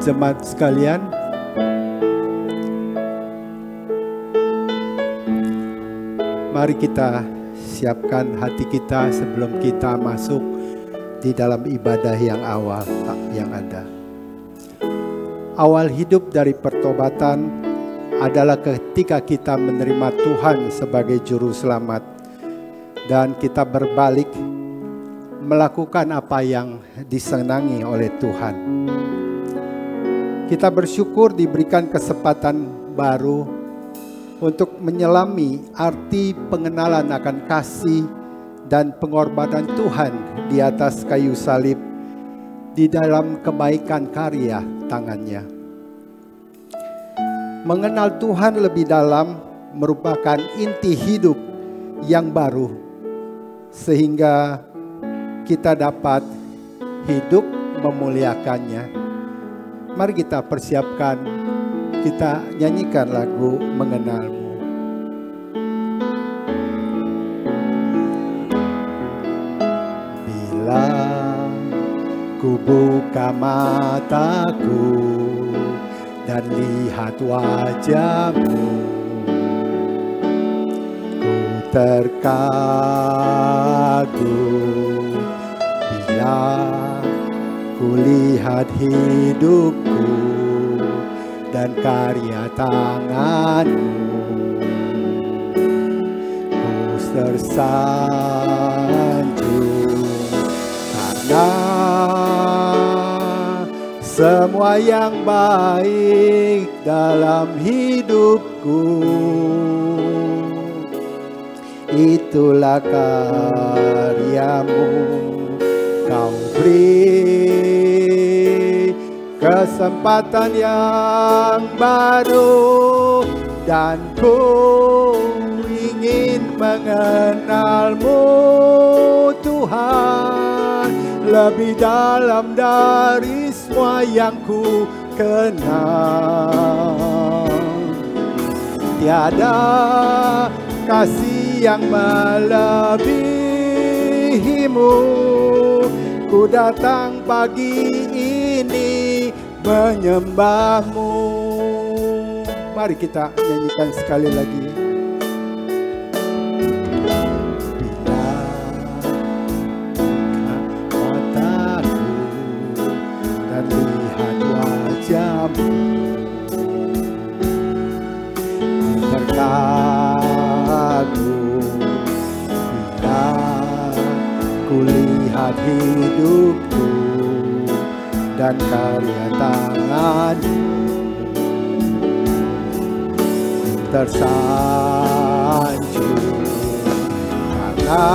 Jemaat sekalian, mari kita siapkan hati kita sebelum kita masuk di dalam ibadah yang awal yang ada. Awal hidup dari pertobatan adalah ketika kita menerima Tuhan sebagai juru selamat dan kita berbalik melakukan apa yang disenangi oleh Tuhan. Kita bersyukur diberikan kesempatan baru untuk menyelami arti pengenalan akan kasih dan pengorbanan Tuhan di atas kayu salib di dalam kebaikan karya tangannya. Mengenal Tuhan lebih dalam merupakan inti hidup yang baru sehingga kita dapat hidup memuliakannya. Mari kita persiapkan, kita nyanyikan lagu Mengenalmu. Bila ku buka mataku dan lihat wajahmu, ku terkagum bila ku lihat hidupku dan karya tanganmu. Ku tersanjung karena semua yang baik dalam hidupku, itulah karyamu. Kau beri kesempatan yang baru dan ku ingin mengenalmu Tuhan lebih dalam dari semua yang ku kenal. Tiada kasih yang melebihimu. Ku datang pagi ini menyembahmu. Mari kita nyanyikan sekali lagi. Bila mataku dan lihat wajahmu, terkagum bila ku lihat hidupku dan karya tanganmu. Tersanjung karena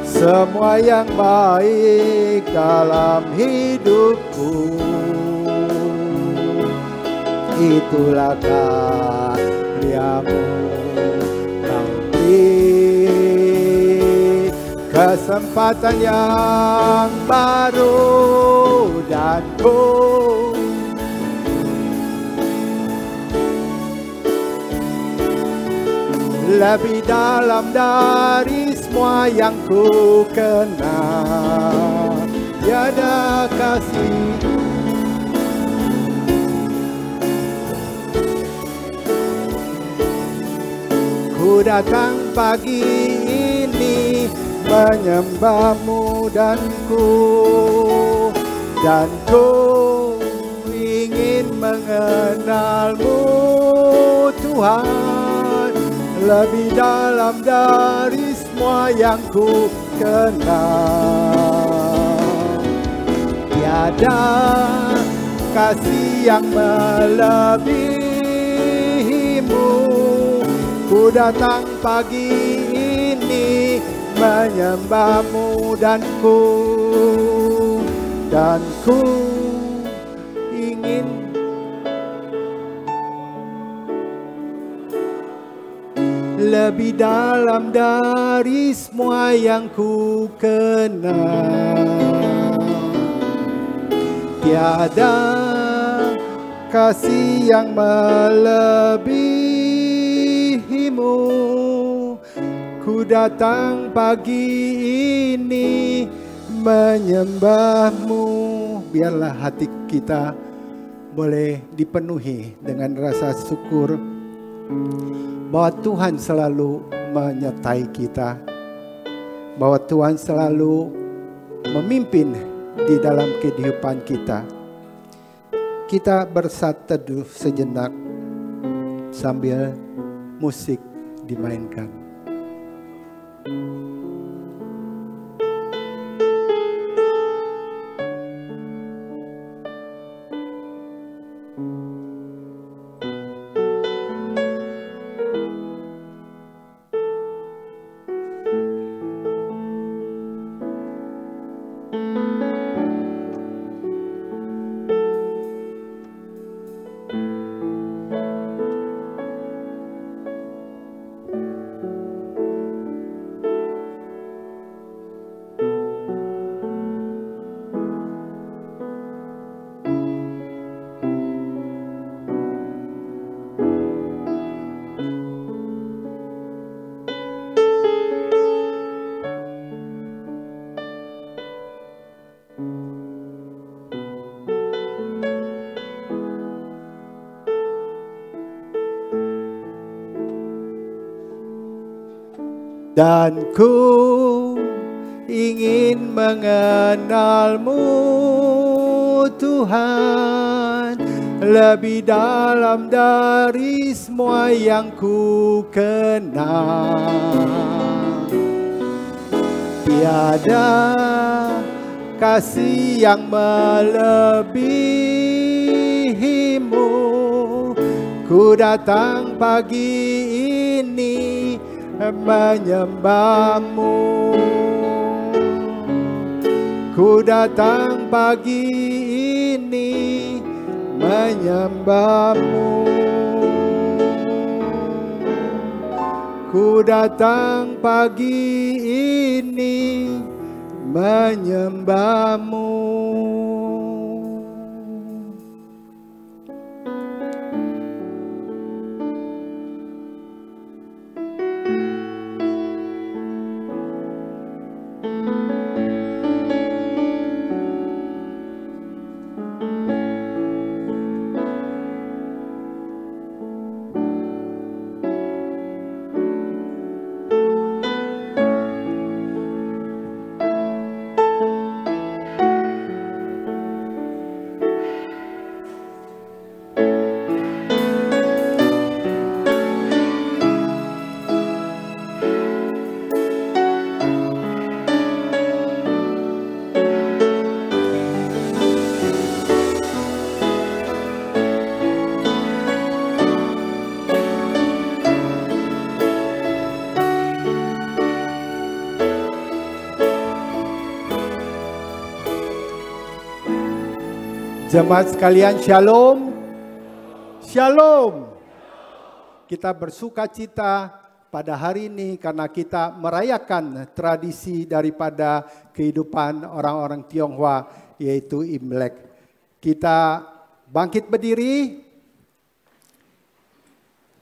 semua yang baik dalam hidupku, itulah karyamu. Kau beri kesempatan yang baru dan ku lebih dalam dari semua yang ku kenal. Tiada kasih ku datang pagi ini menyembahmu dan ku ingin mengenalmu Tuhan lebih dalam dari semua yang ku kenal. Tiada kasih yang melebihimu. Ku datang pagi ini menyembahmu dan ku ingin lebih dalam dari semua yang ku kenal. Tiada kasih yang melebihimu. Ku datang pagi ini menyembahmu. Biarlah hati kita boleh dipenuhi dengan rasa syukur bahwa Tuhan selalu menyertai kita, bahwa Tuhan selalu memimpin di dalam kehidupan kita. Kita bersatu teduh sejenak sambil musik dimainkan. Dan ku ingin mengenalmu Tuhan, lebih dalam dari semua yang ku kenal. Tiada kasih yang melebihimu. Ku datang pagi ini menyembahmu. Ku datang pagi ini menyembahmu. Ku datang pagi ini menyembahmu. Jemaat sekalian, shalom. Shalom. Kita bersuka cita pada hari ini karena kita merayakan tradisi daripada kehidupan orang-orang Tionghoa, yaitu Imlek. Kita bangkit berdiri.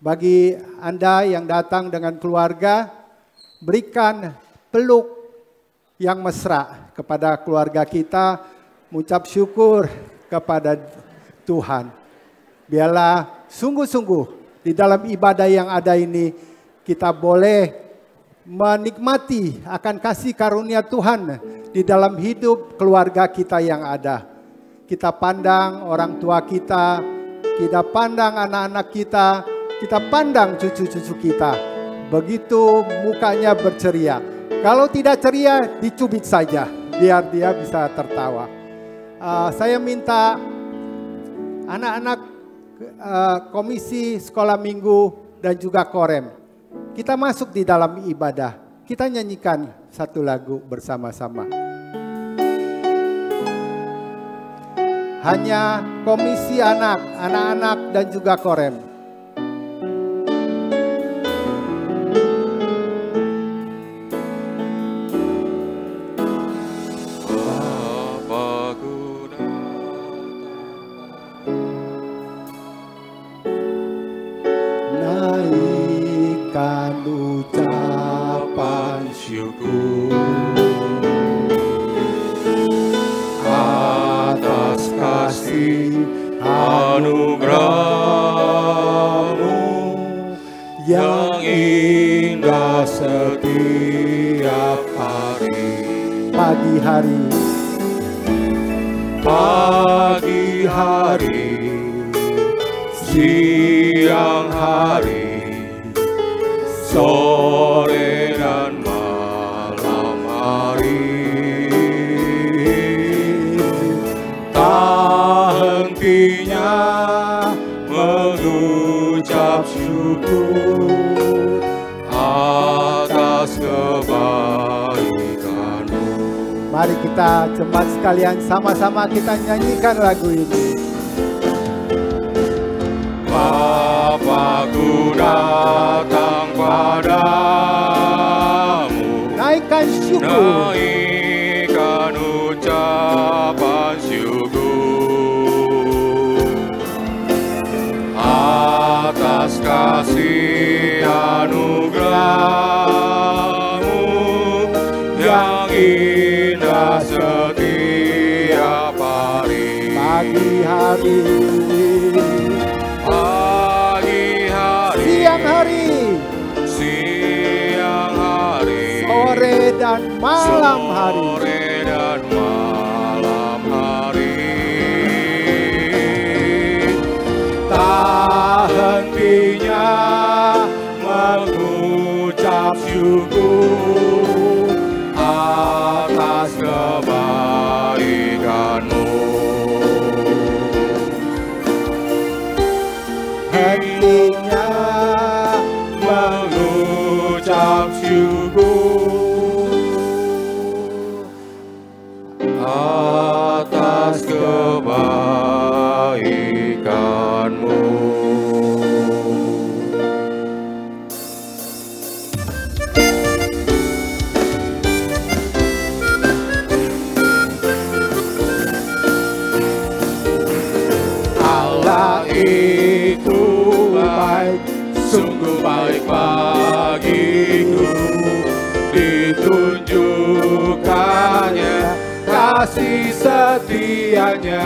Bagi Anda yang datang dengan keluarga, berikan peluk yang mesra kepada keluarga kita, mengucap syukur kepada Tuhan. Biarlah sungguh-sungguh di dalam ibadah yang ada ini kita boleh menikmati akan kasih karunia Tuhan di dalam hidup keluarga kita yang ada. Kita pandang orang tua kita, kita pandang anak-anak kita, kita pandang cucu-cucu kita. Begitu mukanya berceria. Kalau tidak ceria, dicubit saja biar dia bisa tertawa. Saya minta anak-anak komisi sekolah minggu dan juga korem, kita masuk di dalam ibadah. Kita nyanyikan satu lagu bersama-sama. Hanya komisi anak-anak dan juga korem. bersyukur atas kasih anugerah-Mu yang indah setiap hari. Pagi hari, pagi hari, siang hari, sore dan malam hari, tak hentinya mengucap syukur atas kebaikan-Mu. mari kita jemaat sekalian sama-sama kita nyanyikan lagu ini. Bapa-Ku datang padamu, Naikkan syukur, naikkan ucapan syukur atas kasih anugerah-Mu yang indah setiap hari. pagi hari, siang hari, sore dan malam hari, tak hentinya mengucap syukur atas kebaikan-Mu. hentinya mengucap syukur atas kebaikan-Mu. Allah Itu baik, sungguh baik bagiku, ditunjukkannya kasih setianya.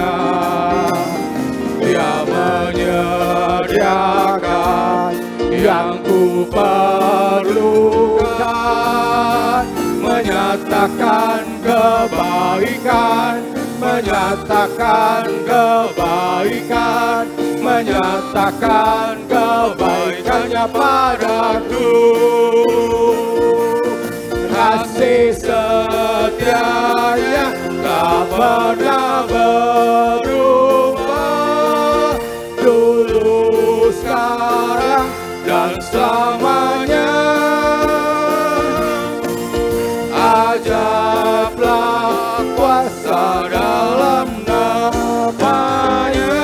Dia menyediakan yang ku perlukan, menyatakan kebaikan, menyatakan kebaikan, menyatakan kebaikannya padaku. Kasih setianya tak pernah berubah, dulu, sekarang, dan selamanya. Ajablah kuasa dalam namanya,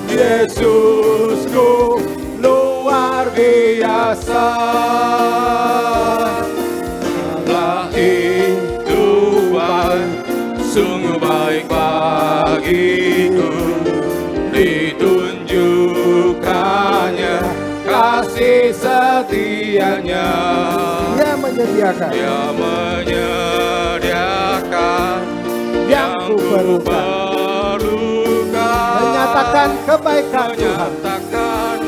Yesusku luar biasa. Allah itu baik, sungguh baik bagiku, ditunjukkannya kasih setianya. Dia menyediakan, Dia menyediakan yang ku perlukan, menyatakan kebaikan Tuhan, menyatakan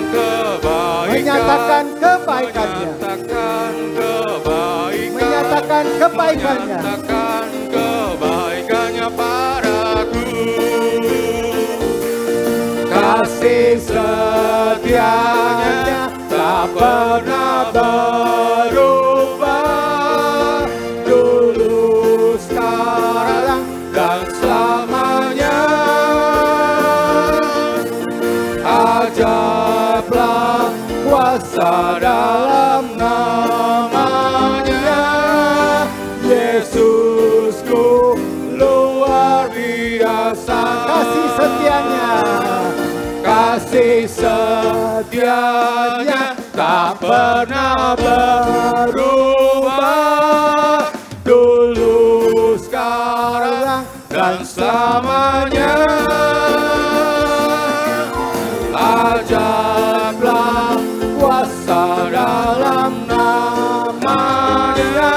menyatakan kebaikan, kebaikannya, menyatakan kebaikannya, menyatakan kebaikannya padaku. Kasih setianya tak pernah berubah, dulu, sekarang, dan selamanya. Ajablah kuasa dalam namanya, Yesusku luar biasa. kasih setianya, kasih setianya tak pernah berubah, dulu, sekarang, dan selamanya. Ajablah kuasa dalam namanya,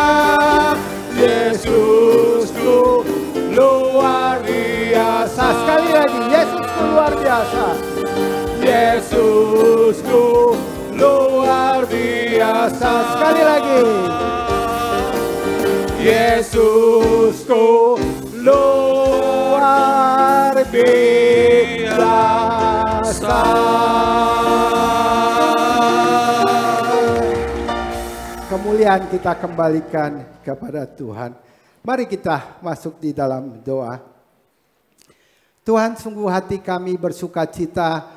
biasa. Yesusku luar biasa. Sekali lagi. Yesusku luar biasa. Kemuliaan kita kembalikan kepada Tuhan. Mari kita masuk di dalam doa. Tuhan, sungguh hati kami bersuka cita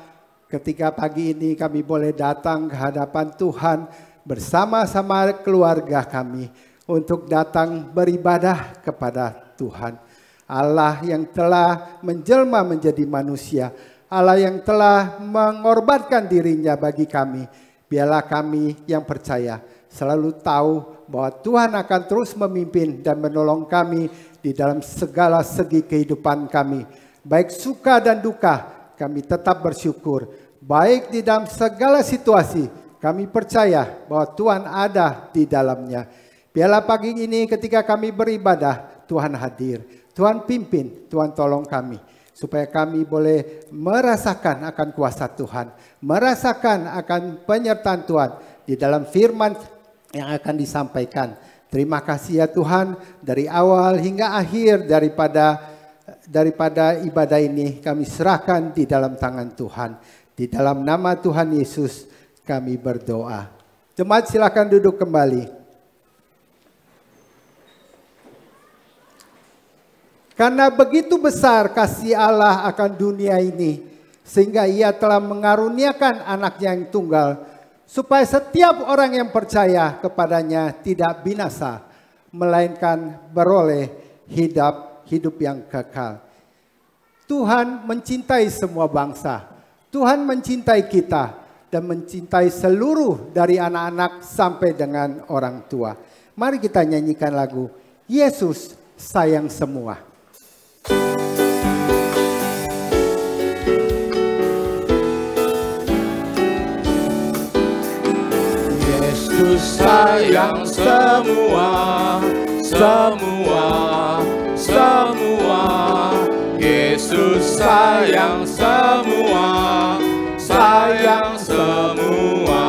ketika pagi ini kami boleh datang ke hadapan Tuhan bersama-sama keluarga kami untuk datang beribadah kepada Tuhan. Allah yang telah menjelma menjadi manusia, Allah yang telah mengorbankan dirinya bagi kami. Biarlah kami yang percaya selalu tahu bahwa Tuhan akan terus memimpin dan menolong kami di dalam segala segi kehidupan kami. Baik suka dan duka, kami tetap bersyukur. Baik di dalam segala situasi, kami percaya bahwa Tuhan ada di dalamnya. Biarlah pagi ini ketika kami beribadah, Tuhan hadir. Tuhan pimpin, Tuhan tolong kami. Supaya kami boleh merasakan akan kuasa Tuhan. Merasakan akan penyertaan Tuhan di dalam firman yang akan disampaikan. Terima kasih ya Tuhan, dari awal hingga akhir daripada ibadah ini kami serahkan di dalam tangan Tuhan. Di dalam nama Tuhan Yesus kami berdoa. Jemaat silakan duduk kembali. Karena begitu besar kasih Allah akan dunia ini, sehingga Ia telah mengaruniakan anaknya yang tunggal, supaya setiap orang yang percaya kepadanya tidak binasa, melainkan beroleh hidup yang kekal. Tuhan mencintai semua bangsa. Tuhan mencintai kita dan mencintai seluruh dari anak-anak sampai dengan orang tua. Mari kita nyanyikan lagu Yesus Sayang Semua. Yesus sayang semua, semua, semua. Yesus sayang semua, sayang semua.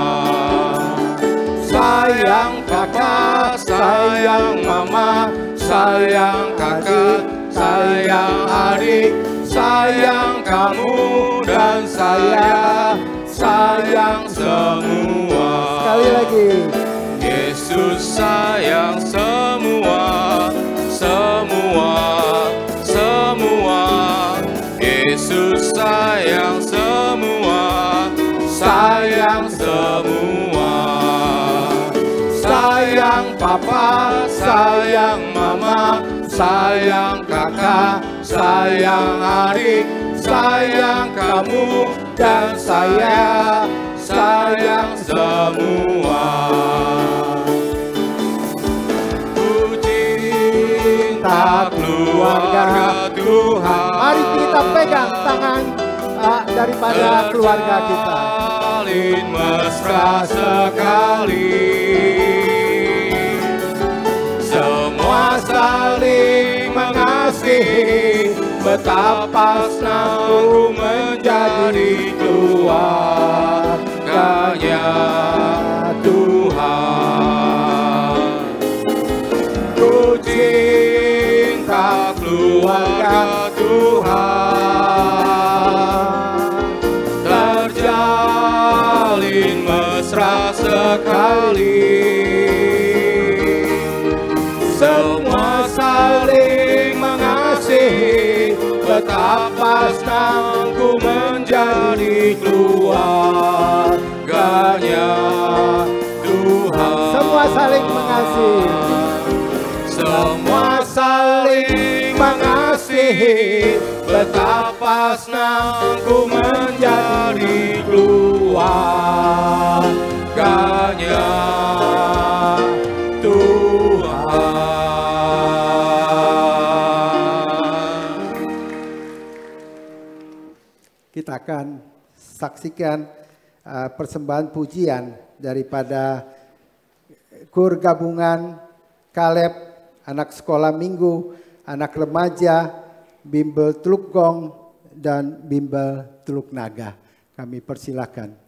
Sayang kakak, sayang mama, sayang kakak, sayang adik, sayang kamu dan saya, sayang semua. Sekali lagi. Yesus sayang semua, semua, semua. Yesus sayang semua, sayang semua. Sayang papa, sayang mama, sayang kakak, sayang adik, sayang kamu dan saya, sayang semua. Ku cinta keluarga Tuhan. Mari kita pegang tangan daripada keluarga kita. Saling mesra sekali. Semua saling mengasihi. Betapa senang menjadi keluarganya Tuhan. Ku cinta keluarga Tuhan. Terjalin mesra sekali. Semua saling mengasihi. Betapa senang ku menjadi keluarganya Tuhan. Semua saling mengasihi. Semua saling mengasihi. Betapa senang ku menjadi keluarganya Tuhan. Kita akan saksikan persembahan pujian daripada kur gabungan Kaleb, anak sekolah minggu, anak remaja, bimbel Teluk Gong, dan Bimbel Teluk Naga. Kami persilakan.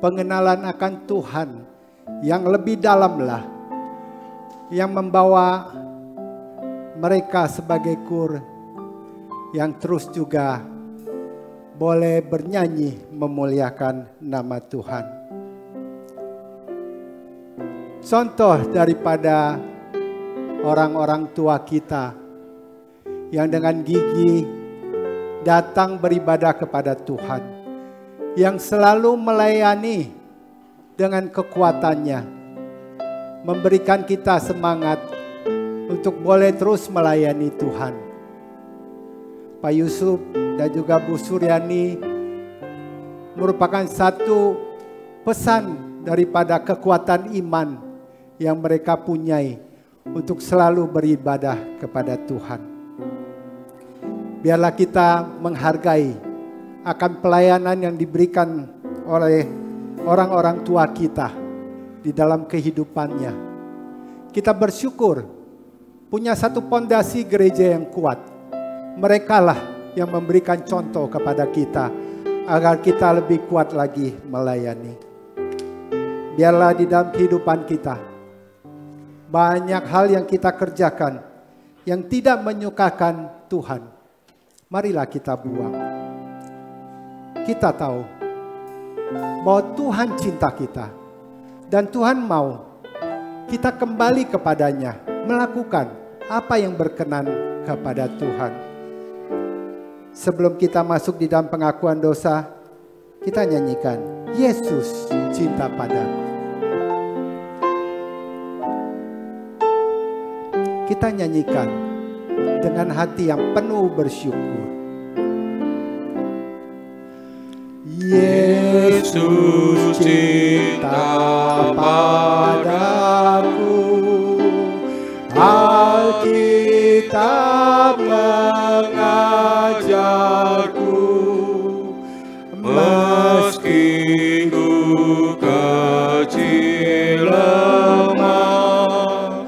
Pengenalan akan Tuhan yang lebih dalamlah yang membawa mereka sebagai kur yang terus juga boleh bernyanyi memuliakan nama Tuhan. Contoh daripada orang-orang tua kita yang dengan gigih datang beribadah kepada Tuhan, yang selalu melayani dengan kekuatannya, memberikan kita semangat untuk boleh terus melayani Tuhan. Pak Yusuf dan juga Bu Suryani merupakan satu pesan daripada kekuatan iman yang mereka punyai untuk selalu beribadah kepada Tuhan. Biarlah kita menghargai akan pelayanan yang diberikan oleh orang-orang tua kita di dalam kehidupannya. Kita bersyukur punya satu pondasi gereja yang kuat. Merekalah yang memberikan contoh kepada kita agar kita lebih kuat lagi melayani. Biarlah di dalam kehidupan kita banyak hal yang kita kerjakan yang tidak menyukakan Tuhan. Marilah kita buang. Kita tahu bahwa Tuhan cinta kita. Dan Tuhan mau kita kembali kepadanya. Melakukan apa yang berkenan kepada Tuhan. Sebelum kita masuk di dalam pengakuan dosa, kita nyanyikan, Yesus cinta padaku. Kita nyanyikan dengan hati yang penuh bersyukur. Yesus cinta padaku, Alkitab mengajarku, meski ku kecil lemah,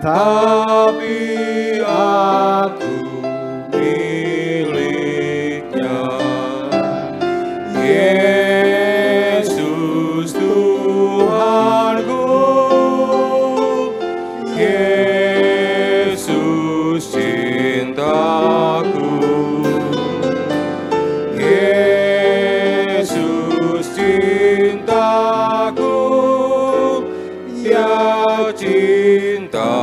tapi aku miliknya. Yesus Tuhanku, Yesus cintaku, Yesus cintaku, ya cinta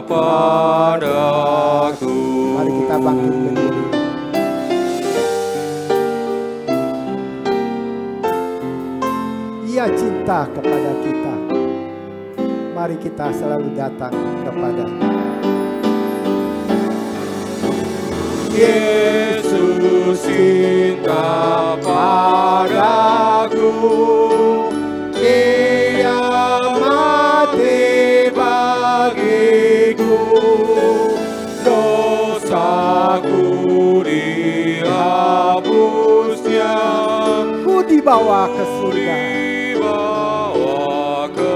padaku. Mari kita bangkit berdiri. Ia cinta kepada kita. Mari kita selalu datang kepada-Nya. Yesus cinta padaku, Ia mati bagiku, dosaku dihapusnya, Ku dibawa ke surga. dibawa ke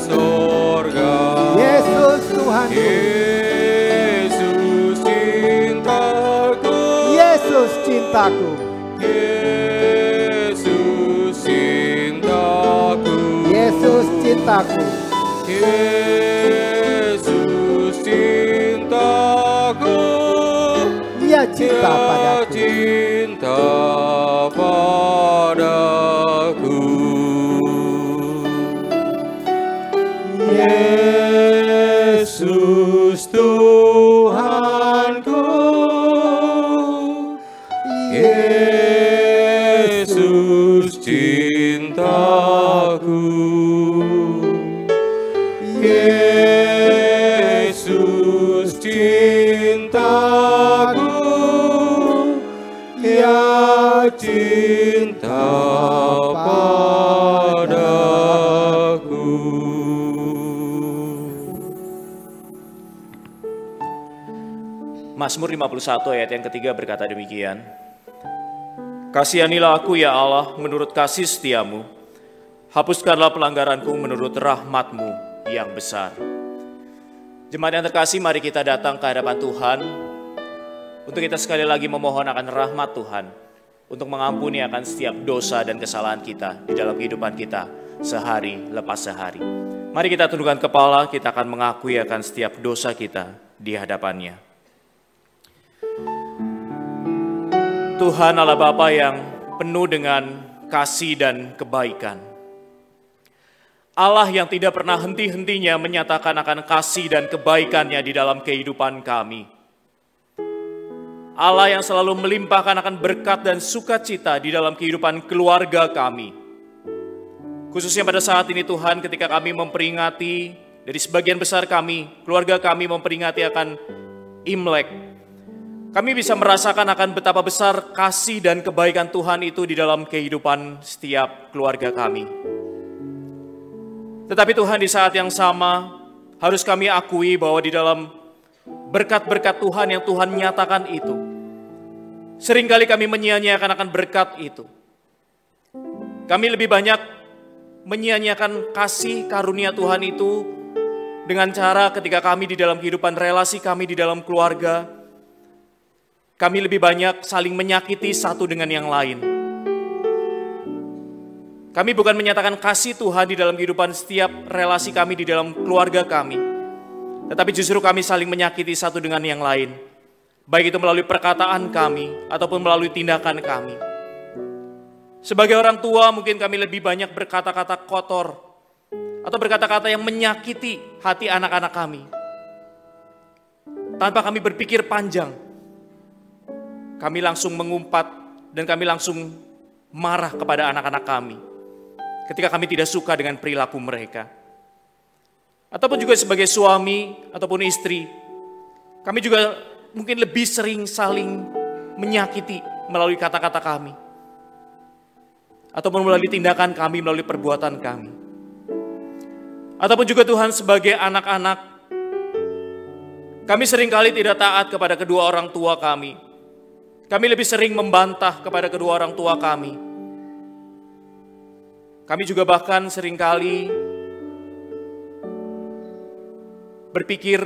surga. Yesus Tuhanku, Yesus cintaku, Yesus cintaku, Yesus cintaku, Yesus cintaku, Yesus cintaku, Ia cinta Dia padaku. cinta padaku. Yesus Tuhanku, Yesus cintaku, Yesus cintaku, ya cinta padaku. Mazmur 51 ayat yang ketiga berkata demikian. Kasihanilah aku ya Allah menurut kasih setiamu. Hapuskanlah pelanggaranku menurut rahmat-Mu yang besar. Jemaat yang terkasih, mari kita datang ke hadapan Tuhan untuk kita sekali lagi memohon akan rahmat Tuhan. untuk mengampuni akan setiap dosa dan kesalahan kita di dalam kehidupan kita sehari lepas sehari. Mari kita tundukkan kepala, kita akan mengakui akan setiap dosa kita di hadapannya. Tuhan Allah Bapa yang penuh dengan kasih dan kebaikan. Allah yang tidak pernah henti-hentinya menyatakan akan kasih dan kebaikannya di dalam kehidupan kami. Allah yang selalu melimpahkan akan berkat dan sukacita di dalam kehidupan keluarga kami. Khususnya pada saat ini Tuhan, ketika kami memperingati, dari sebagian besar kami, keluarga kami memperingati akan Imlek, kami bisa merasakan akan betapa besar kasih dan kebaikan Tuhan itu di dalam kehidupan setiap keluarga kami. Tetapi Tuhan, di saat yang sama harus kami akui bahwa di dalam berkat-berkat Tuhan yang Tuhan nyatakan itu, seringkali kami menyia-nyiakan akan berkat itu. Kami lebih banyak menyia-nyiakan kasih karunia Tuhan itu dengan cara ketika kami di dalam kehidupan relasi kami di dalam keluarga, kami lebih banyak saling menyakiti satu dengan yang lain. Kami bukan menyatakan kasih Tuhan di dalam kehidupan setiap relasi kami di dalam keluarga kami, tetapi justru kami saling menyakiti satu dengan yang lain, baik itu melalui perkataan kami ataupun melalui tindakan kami. Sebagai orang tua mungkin kami lebih banyak berkata-kata kotor atau berkata-kata yang menyakiti hati anak-anak kami. Tanpa kami berpikir panjang, kami langsung mengumpat dan kami langsung marah kepada anak-anak kami ketika kami tidak suka dengan perilaku mereka. Ataupun juga sebagai suami ataupun istri, kami juga mungkin lebih sering saling menyakiti melalui kata-kata kami, ataupun melalui tindakan kami, melalui perbuatan kami. Ataupun juga Tuhan, sebagai anak-anak, kami seringkali tidak taat kepada kedua orang tua kami. Kami lebih sering membantah kepada kedua orang tua kami. Kami juga bahkan seringkali berpikir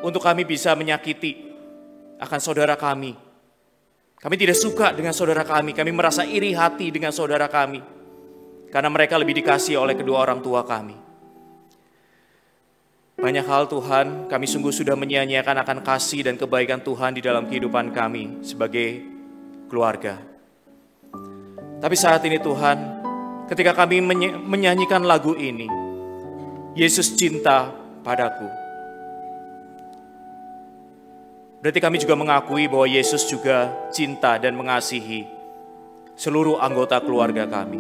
untuk kami bisa menyakiti akan saudara kami. Kami tidak suka dengan saudara kami merasa iri hati dengan saudara kami, karena mereka lebih dikasihi oleh kedua orang tua kami. Banyak hal Tuhan, kami sungguh sudah menyia-nyiakan akan kasih dan kebaikan Tuhan di dalam kehidupan kami sebagai keluarga. Tapi saat ini Tuhan, ketika kami menyanyikan lagu ini, Yesus cinta padaku, berarti kami juga mengakui bahwa Yesus juga cinta dan mengasihi seluruh anggota keluarga kami.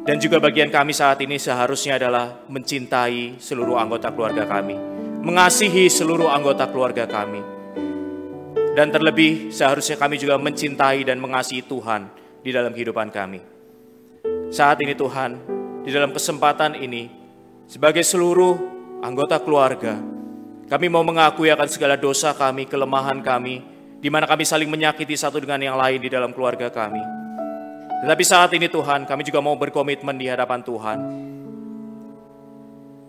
Dan juga bagian kami saat ini seharusnya adalah mencintai seluruh anggota keluarga kami, mengasihi seluruh anggota keluarga kami. Dan terlebih seharusnya kami juga mencintai dan mengasihi Tuhan di dalam kehidupan kami. Saat ini Tuhan, di dalam kesempatan ini, sebagai seluruh anggota keluarga, kami mau mengakui akan segala dosa kami, kelemahan kami, di mana kami saling menyakiti satu dengan yang lain di dalam keluarga kami. Tetapi saat ini Tuhan, kami juga mau berkomitmen di hadapan Tuhan.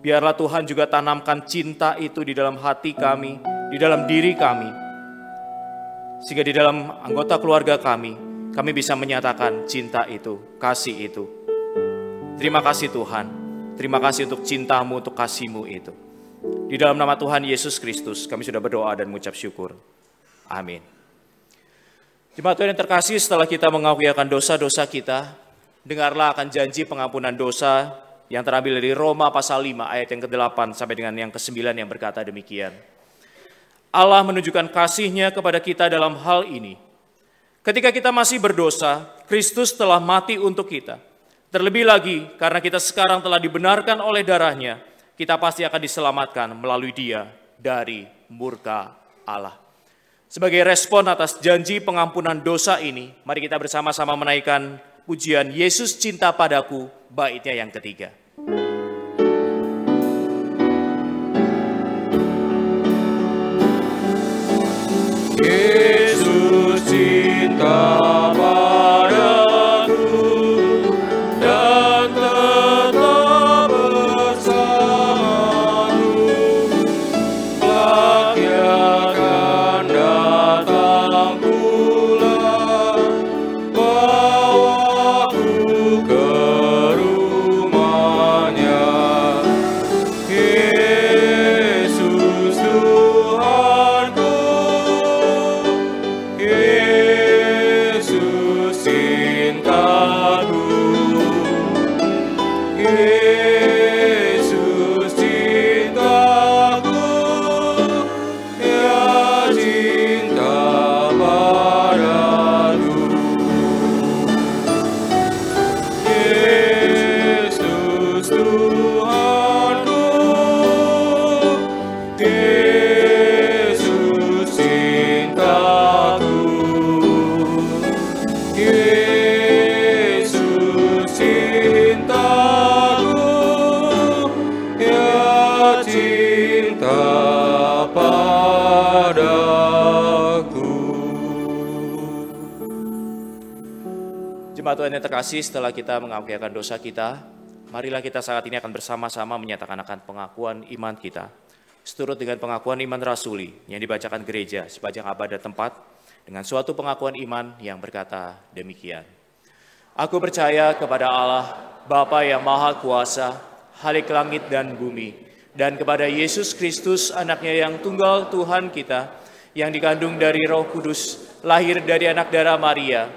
Biarlah Tuhan juga tanamkan cinta itu di dalam hati kami, di dalam diri kami, sehingga di dalam anggota keluarga kami bisa menyatakan cinta itu, kasih itu. Terima kasih Tuhan, terima kasih untuk cintamu, untuk kasihmu itu. Di dalam nama Tuhan Yesus Kristus, kami sudah berdoa dan mengucap syukur. Amin. Jemaat Tuhan yang terkasih, setelah kita mengakui akan dosa-dosa kita, dengarlah akan janji pengampunan dosa yang terambil dari Roma pasal 5 ayat yang ke-8 sampai dengan yang ke-9 yang berkata demikian. Allah menunjukkan kasih-Nya kepada kita dalam hal ini. Ketika kita masih berdosa, Kristus telah mati untuk kita. Terlebih lagi, karena kita sekarang telah dibenarkan oleh darah-Nya, kita pasti akan diselamatkan melalui Dia dari murka Allah. Sebagai respon atas janji pengampunan dosa ini, mari kita bersama-sama menaikkan pujian Yesus cinta padaku, baitnya yang ketiga. Yesus cinta padaku dan tetap bersamaku. Kelak akan datang pula cinta padaku. Jemaat Tuhan yang terkasih, setelah kita mengakuikan dosa kita, marilah kita saat ini akan bersama-sama menyatakan akan pengakuan iman kita. Seturut dengan pengakuan iman rasuli yang dibacakan gereja sepanjang abad dan tempat, dengan suatu pengakuan iman yang berkata demikian. Aku percaya kepada Allah, Bapa yang Maha Kuasa, Khalik langit dan bumi, dan kepada Yesus Kristus, anaknya yang tunggal Tuhan kita, yang dikandung dari Roh Kudus, lahir dari anak darah Maria,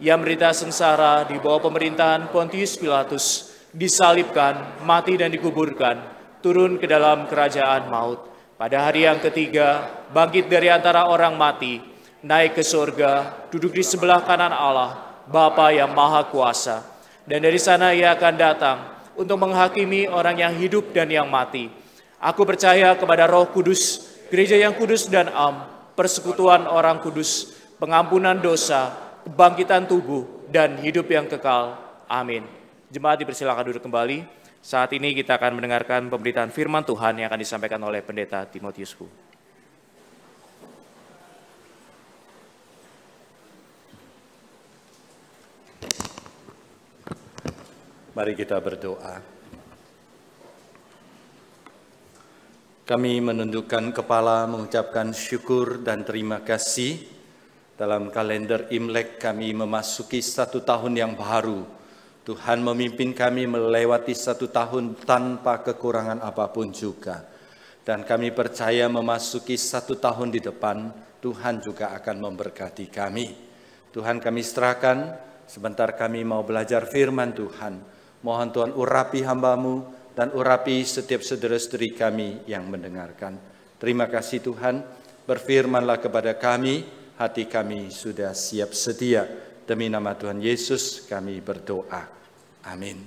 yang menderita sengsara di bawah pemerintahan Pontius Pilatus, disalibkan, mati dan dikuburkan, turun ke dalam kerajaan maut. Pada hari yang ketiga, bangkit dari antara orang mati, naik ke surga, duduk di sebelah kanan Allah, Bapa yang Maha Kuasa. Dan dari sana ia akan datang untuk menghakimi orang yang hidup dan yang mati. Aku percaya kepada Roh Kudus, gereja yang kudus dan am, persekutuan orang kudus, pengampunan dosa, kebangkitan tubuh, dan hidup yang kekal. Amin. Jemaat dipersilakan duduk kembali. Saat ini kita akan mendengarkan pemberitaan firman Tuhan yang akan disampaikan oleh Pendeta Timotiusku. Mari kita berdoa. Kami menundukkan kepala mengucapkan syukur dan terima kasih. Dalam kalender Imlek kami memasuki 1 tahun yang baru. Tuhan memimpin kami melewati 1 tahun tanpa kekurangan apapun juga. Dan kami percaya memasuki 1 tahun di depan, Tuhan juga akan memberkati kami. Tuhan kami serahkan, sebentar kami mau belajar firman Tuhan. Mohon Tuhan urapi hamba-Mu dan urapi setiap saudara-saudari kami yang mendengarkan. Terima kasih Tuhan, berfirmanlah kepada kami. Hati kami sudah siap sedia. Demi nama Tuhan Yesus kami berdoa. Amin.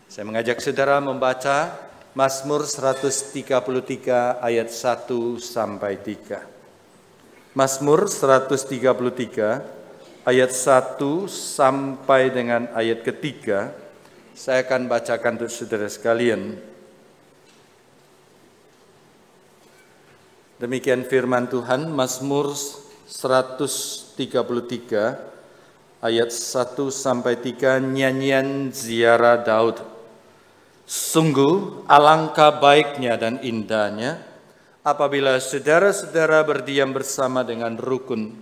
Saya mengajak saudara membaca Mazmur 133 ayat 1 sampai 3. Mazmur 133 ayat 1 sampai dengan ayat ketiga. Saya akan bacakan untuk saudara sekalian. Demikian firman Tuhan, Mazmur 133 ayat 1 sampai 3, nyanyian ziarah Daud. Sungguh alangkah baiknya dan indahnya apabila saudara-saudara berdiam bersama dengan rukun,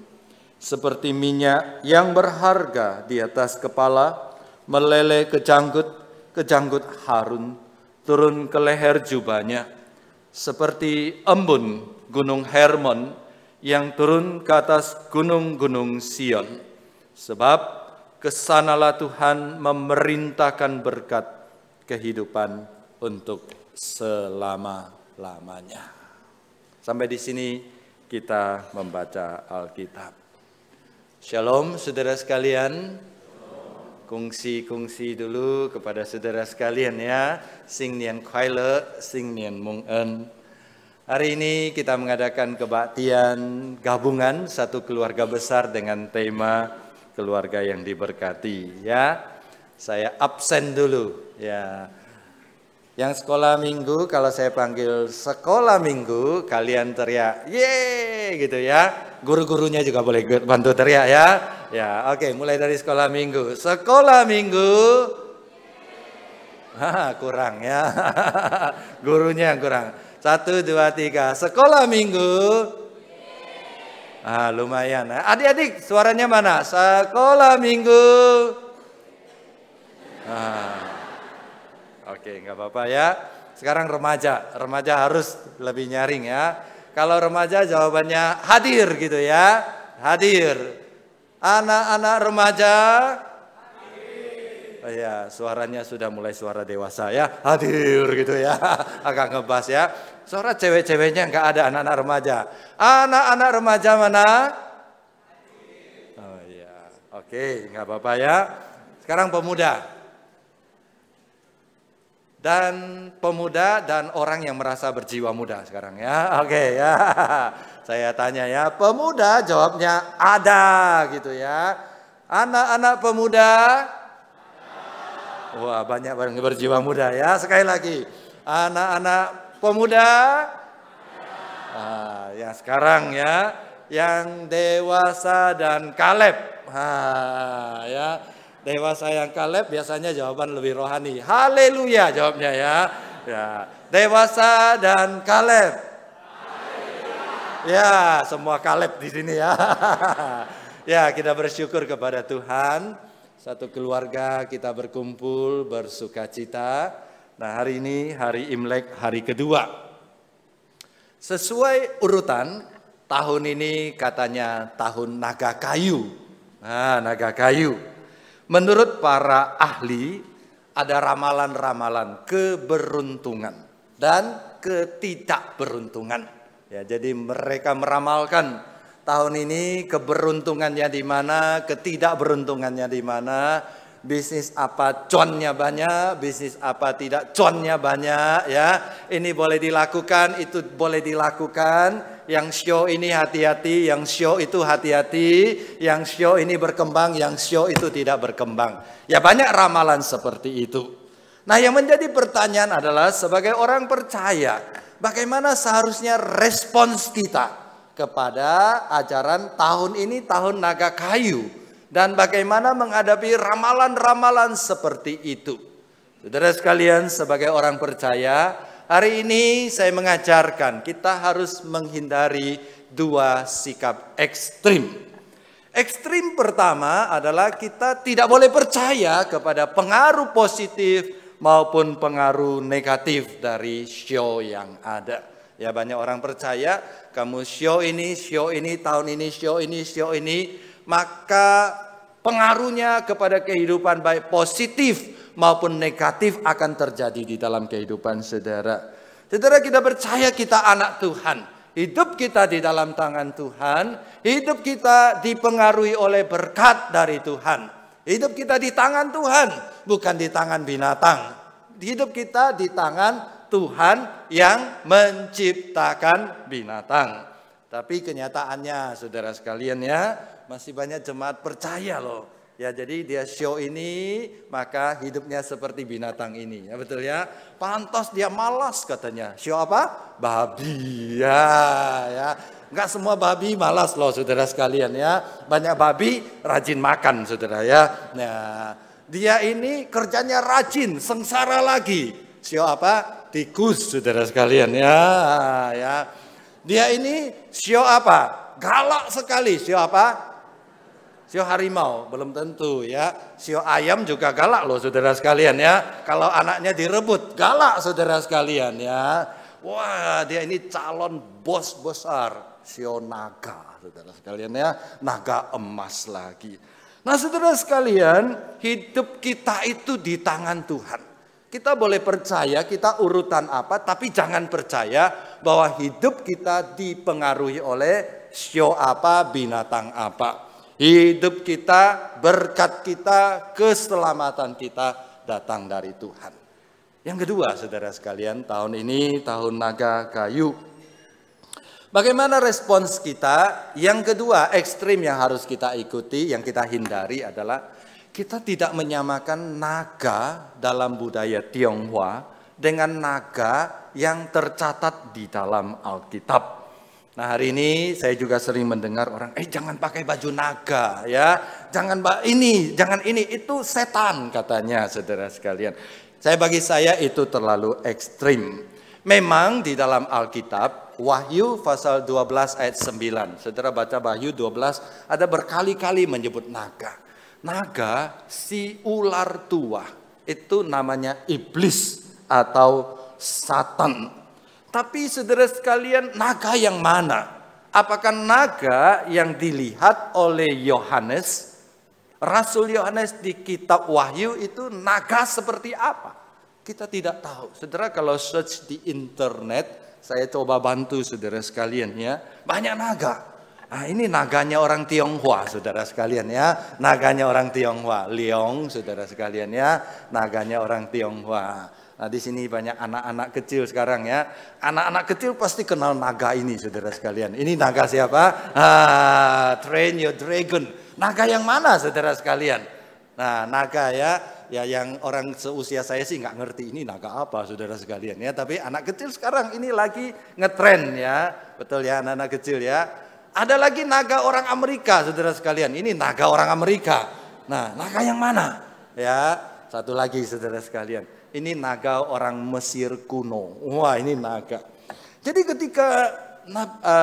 seperti minyak yang berharga di atas kepala meleleh ke janggut Harun, turun ke leher jubahnya, seperti embun gunung Hermon yang turun ke atas gunung-gunung Sion. Sebab kesanalah Tuhan memerintahkan berkat kehidupan untuk selama-lamanya. Sampai di sini kita membaca Alkitab. Shalom saudara sekalian. Kongsi dulu kepada saudara sekalian ya. Sing nian kuai le, sing nian mung en. Hari ini kita mengadakan kebaktian gabungan satu keluarga besar dengan tema keluarga yang diberkati ya. Saya absen dulu ya. Yang sekolah minggu, kalau saya panggil sekolah minggu, kalian teriak yeay gitu ya. Guru-gurunya juga boleh bantu teriak ya. Ya, oke, mulai dari sekolah minggu. Sekolah minggu. Kurang ya. Gurunya yang kurang. 1, 2, 3. Sekolah minggu. Lumayan. Adik-adik, suaranya mana? Sekolah minggu. Oke, nggak apa-apa ya. Sekarang remaja. Remaja harus lebih nyaring ya. Kalau remaja jawabannya hadir gitu ya. Hadir. Anak-anak remaja. Oh ya, suaranya sudah mulai suara dewasa ya. Hadir gitu ya. Agak ngebas ya. Suara cewek-ceweknya nggak ada anak-anak remaja. Anak-anak remaja mana? Oh ya, oke, nggak apa-apa ya. Sekarang pemuda. Dan pemuda dan orang yang merasa berjiwa muda sekarang ya. Oke ya. Saya tanya ya, pemuda jawabnya ada gitu ya. Anak-anak pemuda. Wah, banyak yang berjiwa muda ya. Sekali lagi, anak-anak pemuda. Yang sekarang ya, yang dewasa dan Kaleb. Ya, dewasa yang Kaleb biasanya jawaban lebih rohani. Haleluya jawabnya ya. Ya, dewasa dan Kaleb. Ya, semua Kaleb di sini ya. Ya, kita bersyukur kepada Tuhan. Satu keluarga kita berkumpul bersukacita. Nah, hari ini hari Imlek, hari kedua. Sesuai urutan, tahun ini katanya tahun naga kayu. Nah, naga kayu. Menurut para ahli, ada ramalan-ramalan keberuntungan dan ketidakberuntungan. Ya, jadi mereka meramalkan tahun ini keberuntungannya di mana, ketidakberuntungannya di mana, bisnis apa cuannya banyak, bisnis apa tidak cuannya banyak ya. Ini boleh dilakukan, itu boleh dilakukan. Yang show ini hati-hati, yang show itu hati-hati, yang show ini berkembang, yang show itu tidak berkembang. Ya banyak ramalan seperti itu. Nah, yang menjadi pertanyaan adalah sebagai orang percaya, bagaimana seharusnya respons kita kepada ajaran tahun ini, tahun naga kayu. Dan bagaimana menghadapi ramalan-ramalan seperti itu. Saudara sekalian, sebagai orang percaya, hari ini saya mengajarkan kita harus menghindari dua sikap ekstrim. Ekstrim pertama adalah kita tidak boleh percaya kepada pengaruh positif maupun pengaruh negatif dari show yang ada. Ya, banyak orang percaya kamu show ini, tahun ini, show ini, maka pengaruhnya kepada kehidupan baik positif maupun negatif akan terjadi di dalam kehidupan saudara. Saudara, kita percaya kita anak Tuhan. Hidup kita di dalam tangan Tuhan. Hidup kita dipengaruhi oleh berkat dari Tuhan. Hidup kita di tangan Tuhan, bukan di tangan binatang. Hidup kita di tangan Tuhan yang menciptakan binatang. Tapi kenyataannya saudara sekalian ya, masih banyak jemaat percaya loh. Ya, jadi dia show ini, maka hidupnya seperti binatang ini. Ya betul ya. Pantas dia malas katanya. Show apa? Babi. Ya. Enggak semua babi malas loh saudara sekalian ya. Banyak babi rajin makan saudara ya. Nah, dia ini kerjanya rajin, sengsara lagi. Show apa? Tikus saudara sekalian ya. Ya. Dia ini show apa? Galak sekali. Show apa? Sio harimau, belum tentu ya. Sio ayam juga galak loh saudara sekalian ya. Kalau anaknya direbut, galak saudara sekalian ya. Wah, dia ini calon bos besar. Sio naga saudara sekalian ya. Naga emas lagi. Nah saudara sekalian, hidup kita itu di tangan Tuhan. Kita boleh percaya kita urutan apa, tapi jangan percaya bahwa hidup kita dipengaruhi oleh sio apa, binatang apa. Hidup kita, berkat kita, keselamatan kita datang dari Tuhan. Yang kedua saudara sekalian, tahun ini tahun naga kayu. Bagaimana respons kita? Yang kedua ekstrim yang harus kita ikuti, yang kita hindari adalah kita tidak menyamakan naga dalam budaya Tionghoa dengan naga yang tercatat di dalam Alkitab. Nah, hari ini saya juga sering mendengar orang, jangan pakai baju naga ya, jangan ini, itu setan katanya saudara sekalian. Bagi saya itu terlalu ekstrim. Memang di dalam Alkitab, Wahyu pasal 12 ayat 9, saudara baca Wahyu 12, ada berkali-kali menyebut naga. Naga, si ular tua, itu namanya iblis atau Satan. Tapi saudara sekalian, naga yang mana? Apakah naga yang dilihat oleh Yohanes, Rasul Yohanes di kitab Wahyu itu naga seperti apa? Kita tidak tahu. Saudara kalau search di internet, saya coba bantu saudara sekalian ya. Banyak naga. Nah, ini naganya orang Tionghoa saudara sekalian ya. Naganya orang Tionghoa. Leong saudara sekalian ya. Naganya orang Tionghoa. Nah, di sini banyak anak-anak kecil sekarang ya. Anak-anak kecil pasti kenal naga ini saudara sekalian. Ini naga siapa? Train your dragon. Naga yang mana saudara sekalian? Nah, naga ya. Ya yang orang seusia saya sih nggak ngerti ini naga apa, saudara sekalian ya. Tapi anak kecil sekarang ini lagi ngetren ya, betul ya anak-anak kecil ya. Ada lagi naga orang Amerika, saudara sekalian. Ini naga orang Amerika. Nah, naga yang mana? Ya, satu lagi saudara sekalian. Ini naga orang Mesir kuno. Wah, ini naga. Jadi ketika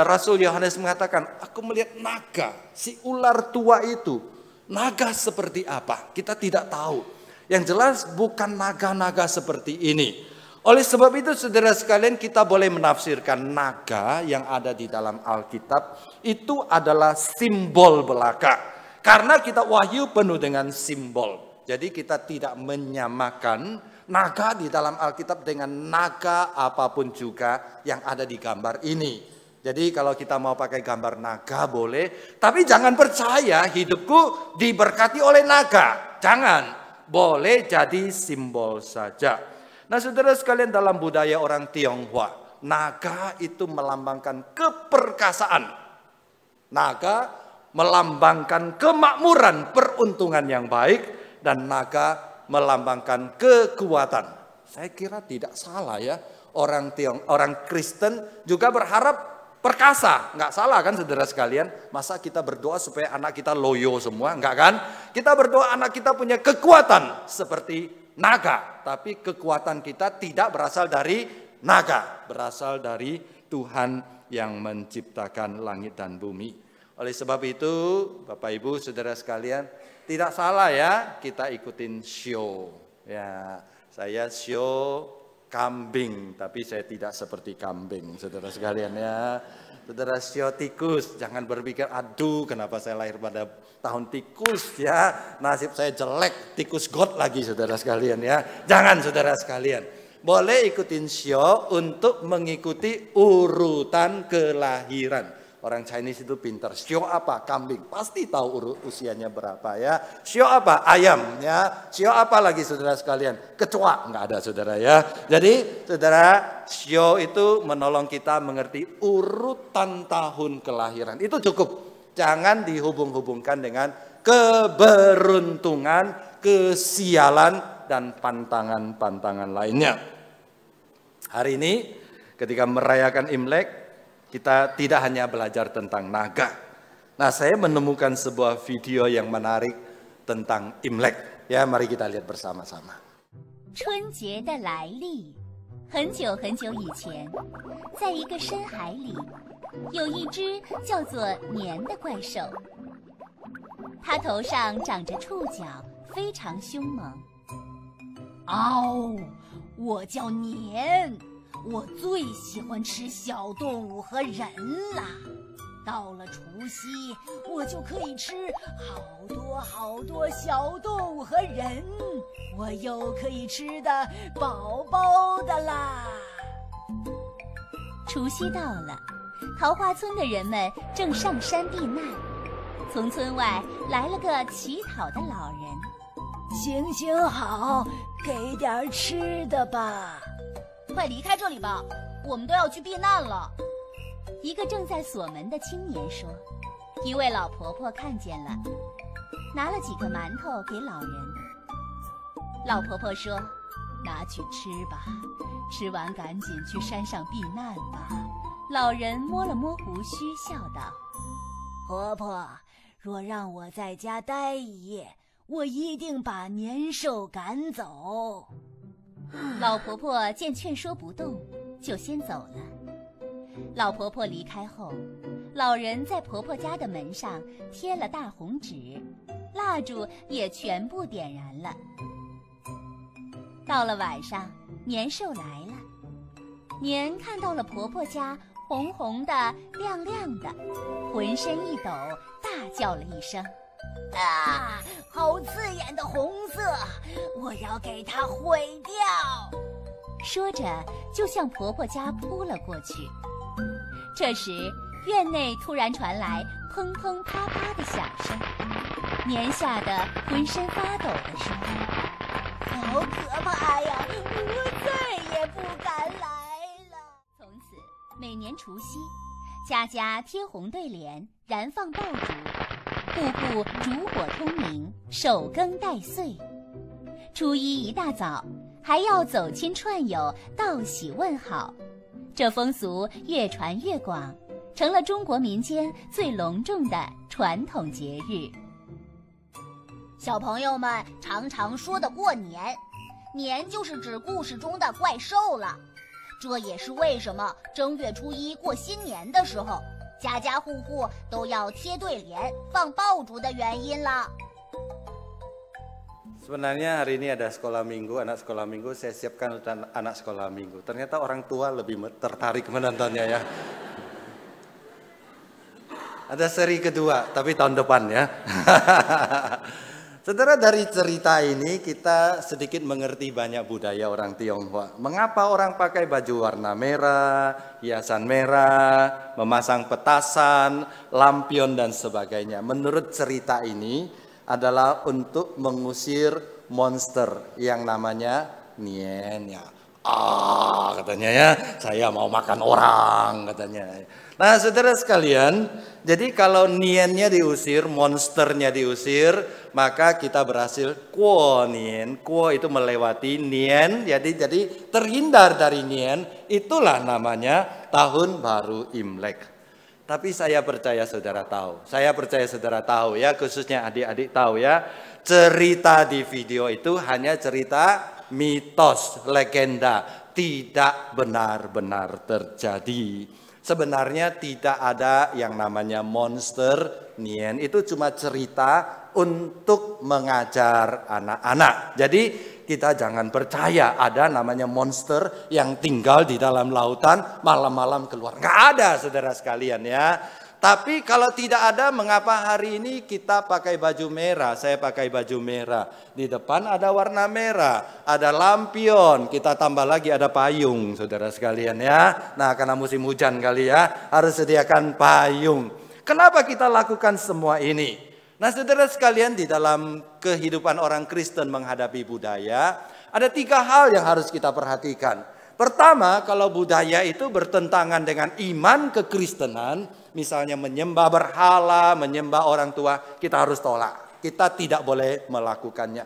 Rasul Yohanes mengatakan, aku melihat naga, si ular tua itu. Naga seperti apa? Kita tidak tahu. Yang jelas bukan naga-naga seperti ini. Oleh sebab itu saudara sekalian, kita boleh menafsirkan naga yang ada di dalam Alkitab itu adalah simbol belaka. Karena kita Wahyu penuh dengan simbol. Jadi kita tidak menyamakan naga di dalam Alkitab dengan naga apapun juga yang ada di gambar ini. Jadi kalau kita mau pakai gambar naga boleh, tapi jangan percaya hidupku diberkati oleh naga. Jangan, boleh jadi simbol saja. Nah saudara sekalian, dalam budaya orang Tionghoa, naga itu melambangkan keperkasaan. Naga melambangkan kemakmuran, peruntungan yang baik, dan naga melambangkan kekuatan. Saya kira tidak salah ya, orang Kristen juga berharap perkasa, nggak salah kan saudara sekalian? Masa kita berdoa supaya anak kita loyo semua? Enggak kan? Kita berdoa anak kita punya kekuatan seperti naga. Tapi kekuatan kita tidak berasal dari naga. Berasal dari Tuhan yang menciptakan langit dan bumi. Oleh sebab itu, Bapak Ibu, saudara sekalian, tidak salah ya kita ikutin show. Ya, saya show kambing, tapi saya tidak seperti kambing, saudara sekalian ya. Saudara show tikus, jangan berpikir, aduh kenapa saya lahir pada tahun tikus ya. Nasib saya jelek, tikus God lagi saudara sekalian ya. Jangan saudara sekalian. Boleh ikutin show untuk mengikuti urutan kelahiran. Orang Chinese itu pintar. Show apa? Kambing. Pasti tahu usianya berapa ya. Show apa? Ayam ya. Show apa lagi saudara sekalian? Kecoa. Enggak ada saudara ya. Jadi saudara, show itu menolong kita mengerti urutan tahun kelahiran. Itu cukup. Jangan dihubung-hubungkan dengan keberuntungan, kesialan, dan pantangan-pantangan lainnya. Hari ini ketika merayakan Imlek, kita tidak hanya belajar tentang naga. Nah, saya menemukan sebuah video yang menarik tentang Imlek. Ya, mari kita lihat bersama-sama. 春节的来历，很久很久以前，在一个深海里，有一只叫做年的怪兽。它头上长着触角，非常凶猛。嗷！我叫年。我最喜欢吃小动物和人啦！到了除夕，我就可以吃好多好多小动物和人，我又可以吃得饱饱的啦！除夕到了，桃花村的人们正上山避难，从村外来了个乞讨的老人。行行好，给点吃的吧。快离开这里吧，我们都要去避难了。一个正在锁门的青年说。一位老婆婆看见了，拿了几个馒头给老人。老婆婆说：“拿去吃吧，吃完赶紧去山上避难吧。”老人摸了摸胡须，笑道：“婆婆，若让我在家待一夜，我一定把年兽赶走。”老婆婆见劝说不动，就先走了。老婆婆离开后，老人在婆婆家的门上贴了大红纸，蜡烛也全部点燃了。到了晚上，年兽来了。年看到了婆婆家红红的、亮亮的，浑身一抖，大叫了一声。啊，好刺眼的红色，我要给它毁掉！说着，就向婆婆家扑了过去。这时，院内突然传来砰砰啪啪的响声，年吓得浑身发抖地说：“好可怕呀！我再也不敢来了。”从此，每年除夕，家家贴红对联，燃放爆竹。户户烛火通明，守更待岁。初一一大早还要走亲串友，道喜问好。这风俗越传越广，成了中国民间最隆重的传统节日。小朋友们常常说的过年，年就是指故事中的怪兽了。这也是为什么正月初一过新年的时候，家家户户都要贴对联、放爆竹的原因了。Sebenarnya hari ini ada sekolah minggu, anak sekolah minggu, saya siapkan untuk anak sekolah minggu. Ternyata orang tua lebih tertarik menontonnya ya. Ada seri kedua, tapi tahun depan ya. Saudara, dari cerita ini kita sedikit mengerti banyak budaya orang Tionghoa. Mengapa orang pakai baju warna merah, hiasan merah, memasang petasan, lampion dan sebagainya. Menurut cerita ini adalah untuk mengusir monster yang namanya Nien ya. Katanya ya, saya mau makan orang katanya. Nah, saudara sekalian, jadi kalau Niennya diusir, monsternya diusir, maka kita berhasil kuo Nien. Kuo itu melewati Nien, jadi terhindar dari Nien. Itulah namanya tahun baru Imlek. Tapi saya percaya saudara tahu ya, khususnya adik-adik tahu ya, cerita di video itu hanya cerita mitos, legenda, tidak benar-benar terjadi. Sebenarnya tidak ada yang namanya monster Nien, itu cuma cerita untuk mengajar anak-anak. Jadi kita jangan percaya ada namanya monster yang tinggal di dalam lautan malam-malam keluar. Nggak ada saudara sekalian ya. Tapi kalau tidak ada, mengapa hari ini kita pakai baju merah? Saya pakai baju merah. Di depan ada warna merah, ada lampion, kita tambah lagi ada payung saudara sekalian ya. Nah, karena musim hujan kali ya, harus sediakan payung. Kenapa kita lakukan semua ini? Nah, saudara sekalian, di dalam kehidupan orang Kristen menghadapi budaya, ada 3 hal yang harus kita perhatikan. Pertama, kalau budaya itu bertentangan dengan iman kekristenan, misalnya menyembah berhala, menyembah orang tua, kita harus tolak. Kita tidak boleh melakukannya.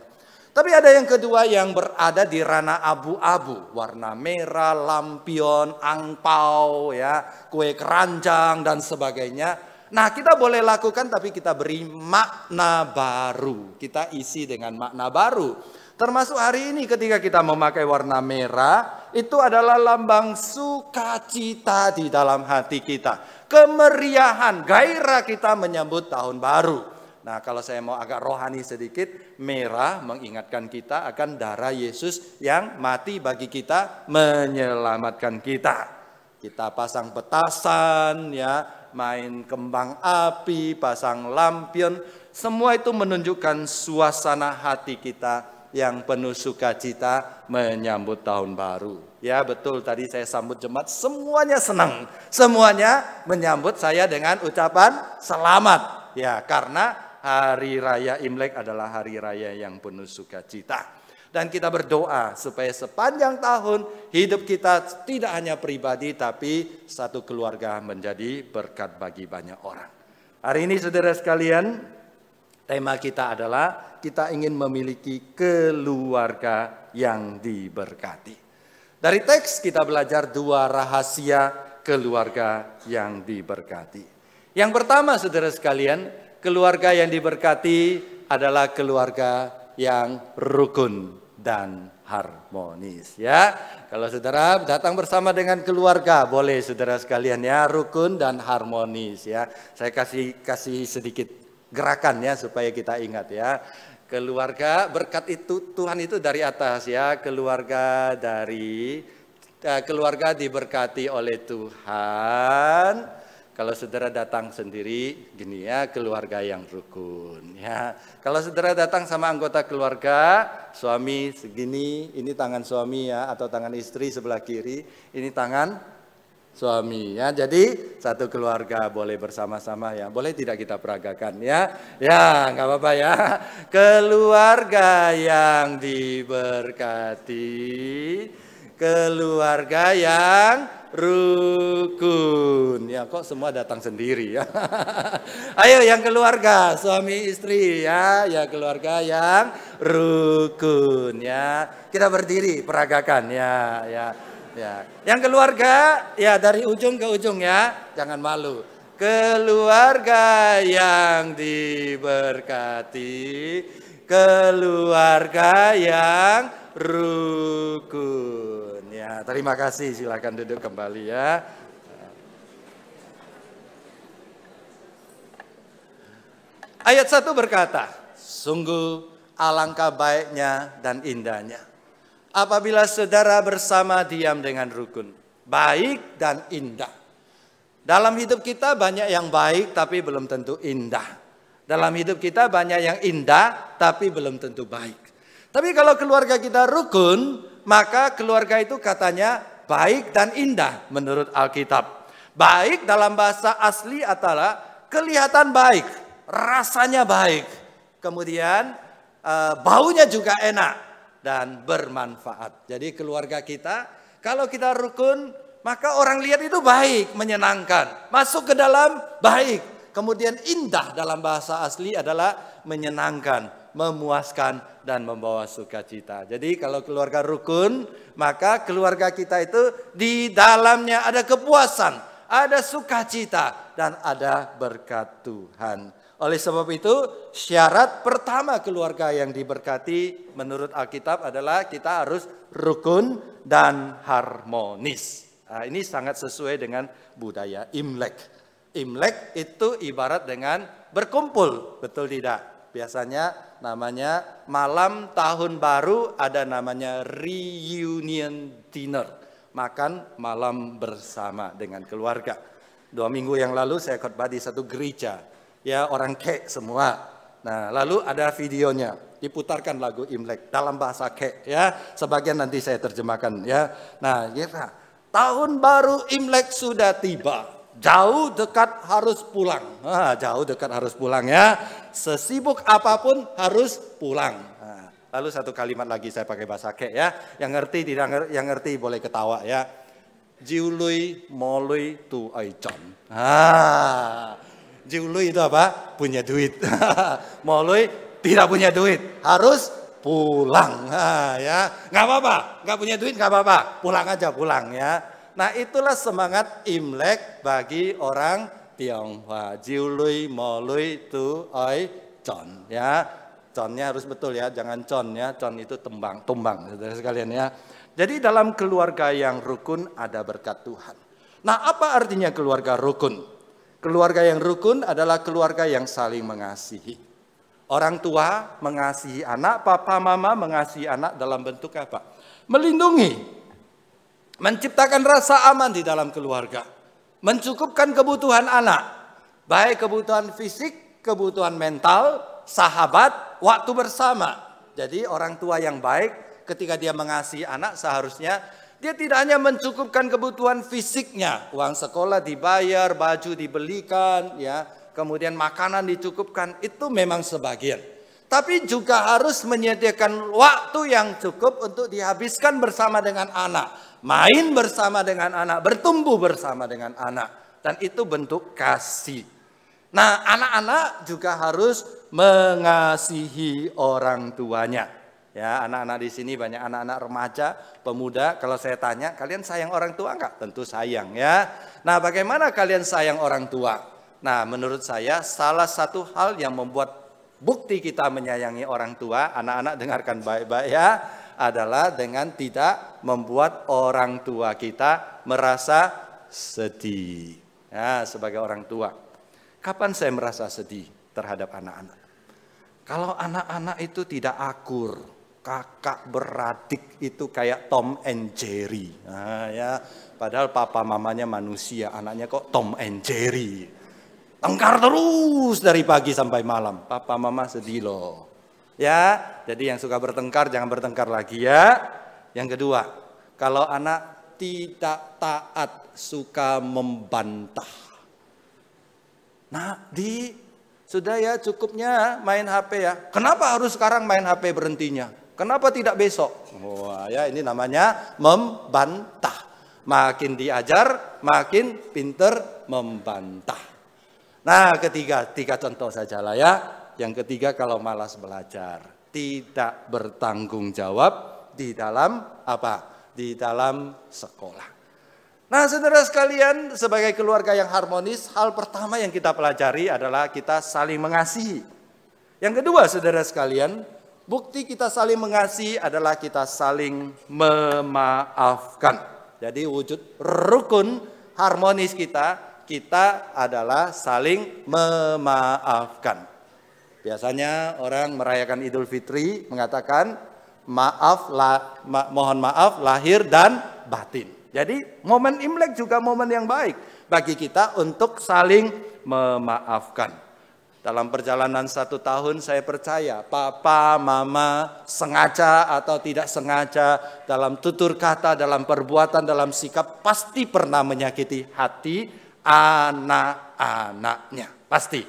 Tapi ada yang kedua yang berada di ranah abu-abu, warna merah, lampion, angpau, ya, kue keranjang dan sebagainya. Nah, kita boleh lakukan, tapi kita beri makna baru. Kita isi dengan makna baru. Termasuk hari ini ketika kita memakai warna merah, itu adalah lambang sukacita di dalam hati kita. Kemeriahan, gairah kita menyambut tahun baru. Nah, kalau saya mau agak rohani sedikit, merah mengingatkan kita akan darah Yesus yang mati bagi kita, menyelamatkan kita. Kita pasang petasan, ya, main kembang api, pasang lampion, semua itu menunjukkan suasana hati kita yang penuh sukacita menyambut tahun baru. Ya, betul, tadi saya sambut jemaat, semuanya senang, semuanya menyambut saya dengan ucapan selamat. Ya, karena hari raya Imlek adalah hari raya yang penuh sukacita. Dan kita berdoa supaya sepanjang tahun hidup kita tidak hanya pribadi, tapi satu keluarga menjadi berkat bagi banyak orang. Hari ini saudara sekalian, tema kita adalah kita ingin memiliki keluarga yang diberkati. Dari teks kita belajar 2 rahasia keluarga yang diberkati. Yang pertama saudara sekalian, keluarga yang diberkati adalah keluarga yang rukun dan harmonis ya. Kalau saudara datang bersama dengan keluarga, boleh saudara sekalian ya, rukun dan harmonis ya. Saya kasih sedikit gerakan ya supaya kita ingat ya. Keluarga berkat itu Tuhan itu dari atas ya, keluarga diberkati oleh Tuhan. Kalau saudara datang sendiri, gini ya, keluarga yang rukun ya. Kalau saudara datang sama anggota keluarga, suami segini, ini tangan suami ya, atau tangan istri sebelah kiri, ini tangan suami ya. Jadi satu keluarga boleh bersama-sama ya. Boleh tidak kita peragakan ya? Ya, nggak apa-apa ya. Keluarga yang diberkati, keluarga yang rukun. rukun. Ya, kok semua datang sendiri ya. Ayo yang keluarga, suami istri ya, ya keluarga yang rukun ya. Kita berdiri peragakan ya, ya. Ya, yang keluarga ya dari ujung ke ujung ya, jangan malu. Keluarga yang diberkati, keluarga yang rukun. Ya, terima kasih. Silakan duduk kembali ya. Ayat 1 berkata, sungguh alangkah baiknya dan indahnya apabila saudara bersama diam dengan rukun, baik dan indah. Dalam hidup kita banyak yang baik tapi belum tentu indah. Dalam hidup kita banyak yang indah tapi belum tentu baik. Tapi kalau keluarga kita rukun, maka keluarga itu katanya baik dan indah menurut Alkitab. Baik dalam bahasa asli adalah kelihatan baik, rasanya baik. Kemudian baunya juga enak dan bermanfaat. Jadi keluarga kita, kalau kita rukun, maka orang lihat itu baik, menyenangkan. Masuk ke dalam, baik. Kemudian indah dalam bahasa asli adalah menyenangkan, memuaskan, dan membawa sukacita. Jadi kalau keluarga rukun, maka keluarga kita itu di dalamnya ada kepuasan, ada sukacita, dan ada berkat Tuhan. Oleh sebab itu, syarat pertama keluarga yang diberkati menurut Alkitab adalah kita harus rukun dan harmonis. Nah, ini sangat sesuai dengan budaya Imlek. Imlek itu ibarat dengan berkumpul, betul tidak? Biasanya namanya malam tahun baru ada namanya reunion dinner. Makan malam bersama dengan keluarga. 2 minggu yang lalu saya khotbah di satu gereja. Ya, orang kek semua. Nah, lalu ada videonya, diputarkan lagu Imlek dalam bahasa kek ya. Sebagian nanti saya terjemahkan ya. Nah, ya, tahun baru Imlek sudah tiba. Jauh dekat harus pulang. Jauh dekat harus pulang ya. Sesibuk apapun harus pulang. Nah, lalu satu kalimat lagi saya pakai bahasa kek ya. Yang ngerti tidak ngerti, yang ngerti boleh ketawa ya. Jiului molui tu aicon. Jiului itu apa? Punya duit. Molui tidak punya duit, harus pulang. Ya, nggak apa-apa, nggak punya duit nggak apa-apa, pulang aja pulang ya. Nah, itulah semangat Imlek bagi orang Tionghoa. Jiului molui tu aicon ya. Connya harus betul ya, jangan con ya. Con itu tumbang saudara sekalian ya. Jadi dalam keluarga yang rukun ada berkat Tuhan. Nah, apa artinya keluarga rukun? Keluarga yang rukun adalah keluarga yang saling mengasihi. Orang tua mengasihi anak, papa mama mengasihi anak dalam bentuk apa? Melindungi, menciptakan rasa aman di dalam keluarga, mencukupkan kebutuhan anak, baik kebutuhan fisik, kebutuhan mental, sahabat, waktu bersama. Jadi orang tua yang baik ketika dia mengasihi anak seharusnya dia tidak hanya mencukupkan kebutuhan fisiknya, uang sekolah dibayar, baju dibelikan, ya, kemudian makanan dicukupkan, itu memang sebagian. Tapi juga harus menyediakan waktu yang cukup untuk dihabiskan bersama dengan anak, main bersama dengan anak, bertumbuh bersama dengan anak, dan itu bentuk kasih. Nah, anak-anak juga harus mengasihi orang tuanya. Ya, anak-anak di sini banyak anak-anak remaja, pemuda. Kalau saya tanya, kalian sayang orang tua enggak? Tentu sayang ya. Nah, bagaimana kalian sayang orang tua? Nah, menurut saya salah satu hal yang membuat bukti kita menyayangi orang tua, anak-anak dengarkan baik-baik ya, adalah dengan tidak membuat orang tua kita merasa sedih. Ya, sebagai orang tua, kapan saya merasa sedih terhadap anak-anak? Kalau anak-anak itu tidak akur, kakak beradik itu kayak Tom and Jerry. Nah, ya, padahal papa mamanya manusia, anaknya kok Tom and Jerry. Tengkar terus dari pagi sampai malam. Papa mama sedih loh. Ya, jadi yang suka bertengkar jangan bertengkar lagi ya. Yang kedua, kalau anak tidak taat, suka membantah. Nah, sudah ya cukupnya main HP ya. Kenapa harus sekarang main HP berhentinya? Kenapa tidak besok? Wah, ya ini namanya membantah. makin diajar, makin pinter membantah. Nah, tiga contoh sajalah ya. Yang ketiga, kalau malas belajar, tidak bertanggung jawab di dalam apa? Di dalam sekolah. Nah, saudara sekalian, sebagai keluarga yang harmonis, hal pertama yang kita pelajari adalah kita saling mengasihi. Yang kedua, saudara sekalian, bukti kita saling mengasihi adalah kita saling memaafkan. Jadi wujud rukun harmonis kita adalah saling memaafkan. Biasanya orang merayakan Idul Fitri mengatakan mohon maaf lahir dan batin. Jadi momen Imlek juga momen yang baik bagi kita untuk saling memaafkan. Dalam perjalanan 1 tahun saya percaya papa, mama sengaja atau tidak sengaja dalam tutur kata, dalam perbuatan, dalam sikap pasti pernah menyakiti hati anak-anaknya. Pasti.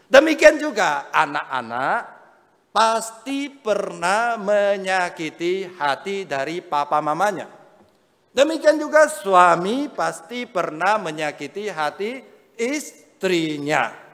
Demikian juga anak-anak pasti pernah menyakiti hati dari papa mamanya. Demikian juga suami pasti pernah menyakiti hati istrinya.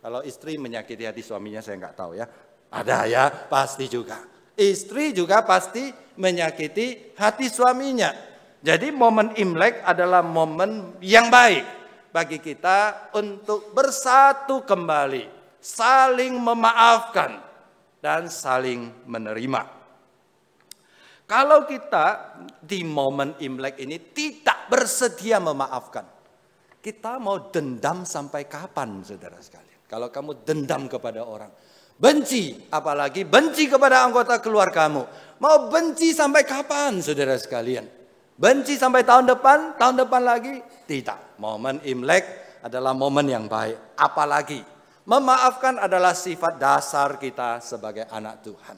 Kalau istri menyakiti hati suaminya saya nggak tahu ya. Ada ya, pasti juga. Istri juga pasti menyakiti hati suaminya. Jadi momen Imlek adalah momen yang baik bagi kita untuk bersatu kembali, saling memaafkan, dan saling menerima. Kalau kita di momen Imlek ini tidak bersedia memaafkan, kita mau dendam sampai kapan, saudara sekalian? Kalau kamu dendam kepada orang, benci, apalagi benci kepada anggota keluargamu, mau benci sampai kapan, saudara sekalian? Benci sampai tahun depan lagi? Tidak. Momen Imlek adalah momen yang baik. Apalagi memaafkan adalah sifat dasar kita sebagai anak Tuhan.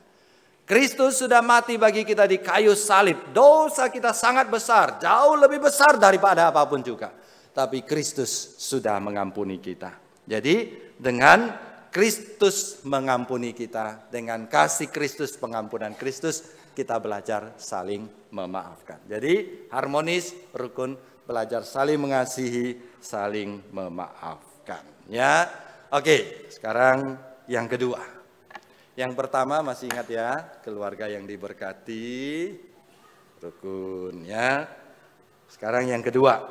Kristus sudah mati bagi kita di kayu salib. Dosa kita sangat besar, jauh lebih besar daripada apapun juga. Tapi Kristus sudah mengampuni kita. Jadi dengan Kristus mengampuni kita, dengan kasih Kristus, pengampunan Kristus, kita belajar saling memaafkan. Jadi harmonis, rukun, belajar saling mengasihi, saling memaafkan. Ya, oke. Sekarang yang kedua. Yang pertama masih ingat ya, keluarga yang diberkati, rukun ya. Sekarang yang kedua,